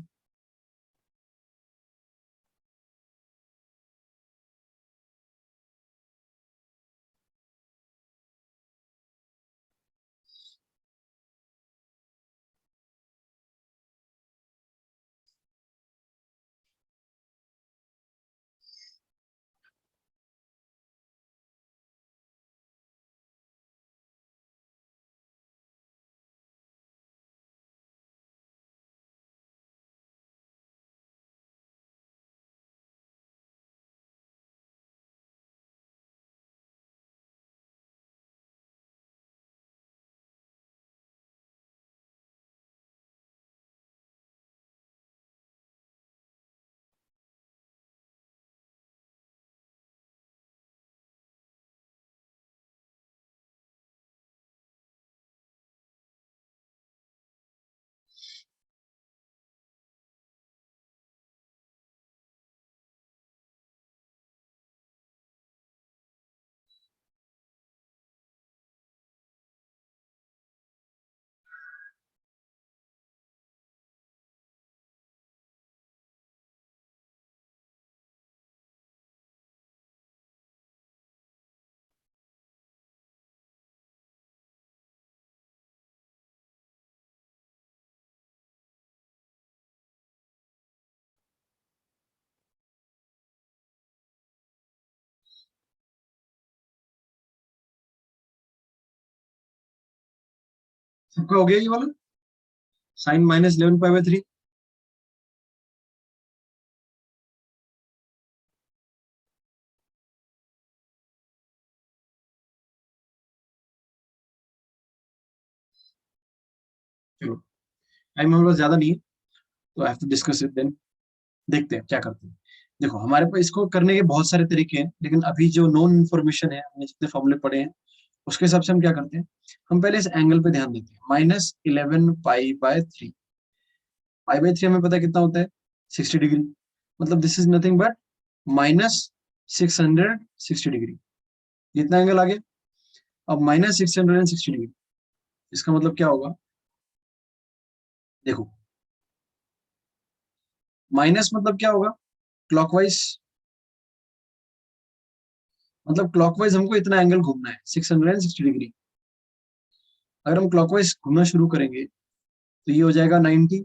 सबका हो गया ये वाला, साइन माइनस 11 पाई बाई 3। चलो, टाइम हमारे पास ज्यादा नहीं है, तो I have to discuss it then. देखते हैं क्या करते हैं। देखो हमारे पास इसको करने के बहुत सारे तरीके हैं, लेकिन अभी जो नॉन इन्फॉर्मेशन है, हमने जितने फॉर्मूले पढ़े हैं उसके हिसाब से हम क्या करते हैं, हम पहले इस एंगल पे ध्यान देते हैं। -11 पाई बाई 3, पाई बाई 3 हमें पता है कितना होता है, 60 डिग्री। मतलब this is nothing but -660 degree. जितना एंगल आ गया, अब -660 डिग्री, इसका मतलब क्या होगा, देखो माइनस मतलब क्या होगा, क्लॉकवाइज। मतलब क्लॉकवाइज हमको इतना एंगल घूमना है, 660 डिग्री। अगर हम क्लॉकवाइज घूमना शुरू करेंगे तो ये हो जाएगा 90,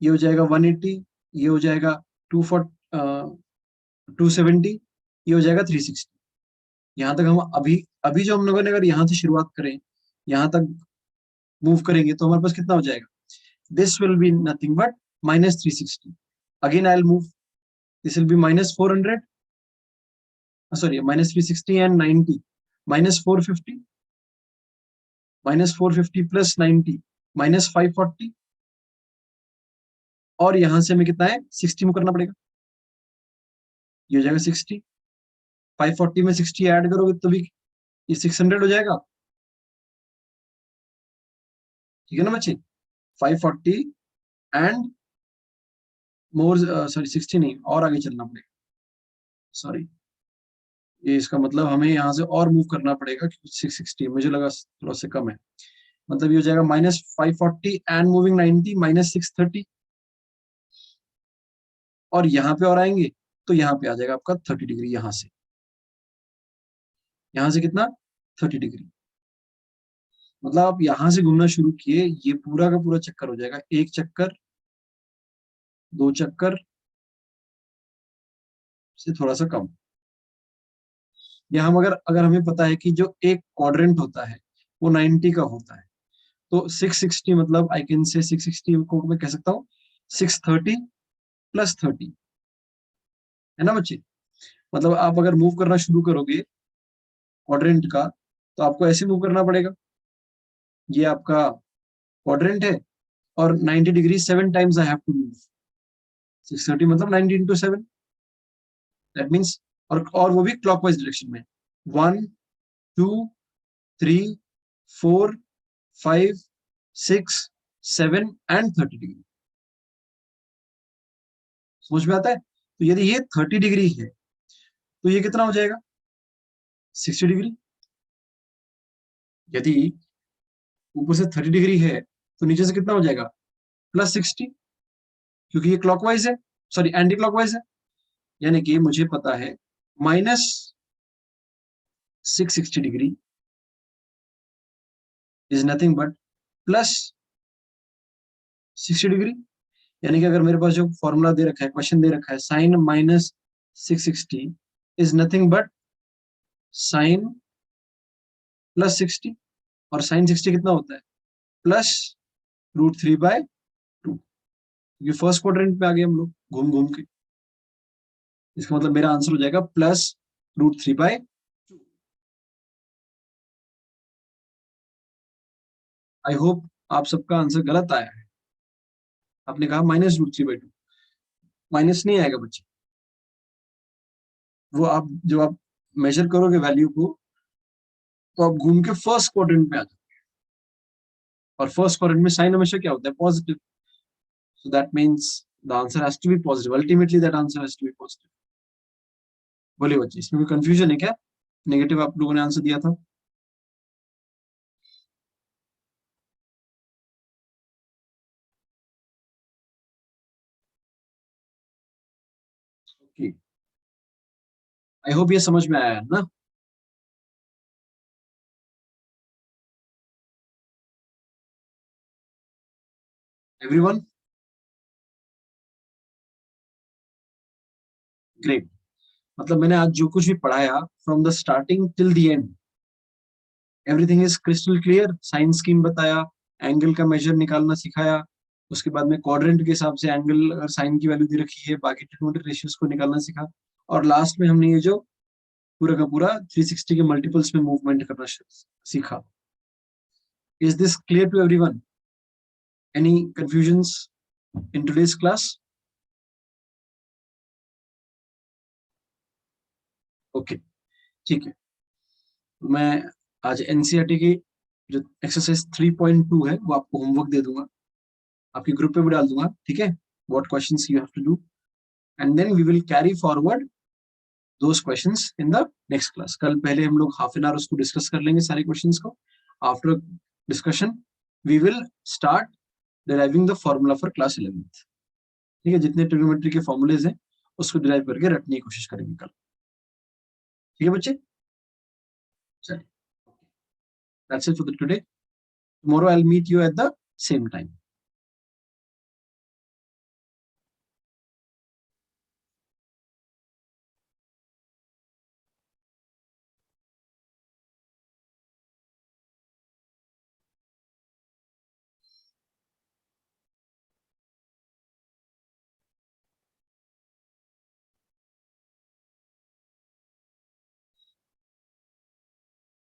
ये हो जाएगा 180, ये हो जाएगा 270, ये हो जाएगा 360। यहाँ तक हम अभी अभी जो हम लोगों ने अगर यहाँ से शुरुआत करें, यहाँ तक मूव करेंगे तो हमारे पास कितना हो जाएगा, this will be nothing but -360। Again I will move, this will be -400, sorry -360 and 90, -450, -450 plus 90, -540, और यहाँ से हमें कितना है, 60 मूव करना पड़ेगा। ये हो जाएगा 60, 540 में 60 ऐड करोगे तो भी ये 600 हो जाएगा, ठीक है ना बच्चे। 540 एंड मोर, सॉरी 60 नहीं, और आगे चलना पड़ेगा, सॉरी। ये इसका मतलब हमें यहाँ से और मूव करना पड़ेगा, क्योंकि 660 मुझे लगा थोड़ा सा कम है। मतलब ये हो जाएगा -540 एंड मूविंग 90, -630, और यहाँ पे और आएंगे तो यहाँ पे आ जाएगा आपका 30 डिग्री। यहाँ से कितना, 30 डिग्री। मतलब आप यहाँ से घूमना शुरू किए, ये पूरा का पूरा चक्कर हो जाएगा, एक चक्कर, दो चक्कर से थोड़ा सा कम। या हम अगर अगर हमें पता है कि जो एक क्वाड्रेंट होता है वो 90 का होता है, तो 660 मतलब आई कैन से 660 को मैं कह सकता हूँ 630 प्लस 30, है ना बच्चे। मतलब आप अगर मूव करना शुरू करोगे क्वाड्रेंट का, तो आपको ऐसे मूव करना पड़ेगा। ये आपका क्वाड्रेंट है और 90 degree 7 times I have to move. 630 मतलब 90 इंटू 7, दैट मीन्स, और वो भी क्लॉकवाइज डायरेक्शन में, 1 2 3 4 5 6 7 एंड 30 डिग्री। समझ में आता है? तो यदि ये 30 डिग्री है तो ये कितना हो जाएगा? 60 डिग्री। यदि ऊपर से 30 डिग्री है तो नीचे से कितना हो जाएगा? प्लस 60, क्योंकि ये क्लॉकवाइज है, सॉरी एंटी क्लॉकवाइज है। यानी कि मुझे पता है minus 660 degree is nothing but plus 60 degree. यानी कि अगर मेरे पास जो फॉर्मूला दे रखा है, क्वेश्चन दे रखा है, sine minus 660 is nothing but sine plus 60, और साइन 60 कितना होता है? प्लस √3/2। क्योंकि फर्स्ट क्वाड्रेंट पे आ गए हम लोग घूम घूम के, इसका मतलब मेरा आंसर हो जाएगा +√3/2। आई होप आप सबका आंसर गलत आया है। आपने कहा -√3/2, माइनस नहीं आएगा बच्चे। वो आप जब आप मेजर करोगे वैल्यू को, तो आप घूम के फर्स्ट क्वाड्रेंट में आ जाओगे, और फर्स्ट क्वाड्रेंट में साइन हमेशा क्या होता है? Positive. So that means the answer has to be positive, ultimately that answer has to be positive. बोलिए बच्चे, इसमें कोई कंफ्यूजन है क्या? नेगेटिव आप लोगों ने आंसर दिया था। ओके, आई होप ये समझ में आया है ना एवरीवन? ग्रेट। मतलब मैंने आज जो कुछ भी पढ़ाया from the starting till the end, everything is crystal clear. Sine scheme बताया, एंगल का मेजर निकालना सिखाया, उसके बाद में क्वाड्रेंट के हिसाब से एंगल अगर साइन की वैल्यू दी रखी है, बाकी ट्रिग्नोमेट्रिक रेशियोज को निकालना सीखा, और लास्ट में हमने ये जो पूरा का पूरा 360 के मल्टीपल्स में मूवमेंट करना सीखा। Is this clear to everyone? Any confusions in today's class? Okay, ठीक है। मैं आज एनसीईआरटी की जो एक्सरसाइज 3.2 है वो आपको होमवर्क दे दूंगा, आपके ग्रुप पे भी डाल दूंगा, ठीक है? What questions you have to do, and then we will carry forward those questions in the next class. कल पहले हम लोग हाफ एन आवर उसको डिस्कस कर लेंगे सारे क्वेश्चंस को। After discussion we will start deriving the formula for class 11th। ठीक है, जितने ट्रिग्नोमेट्री के फॉर्मूलेज हैं उसको डिराइव करके रटने की कोशिश करेंगे कल। ठीक है बच्चे, चलिए, that's it for today. Tomorrow I will meet you at the same time.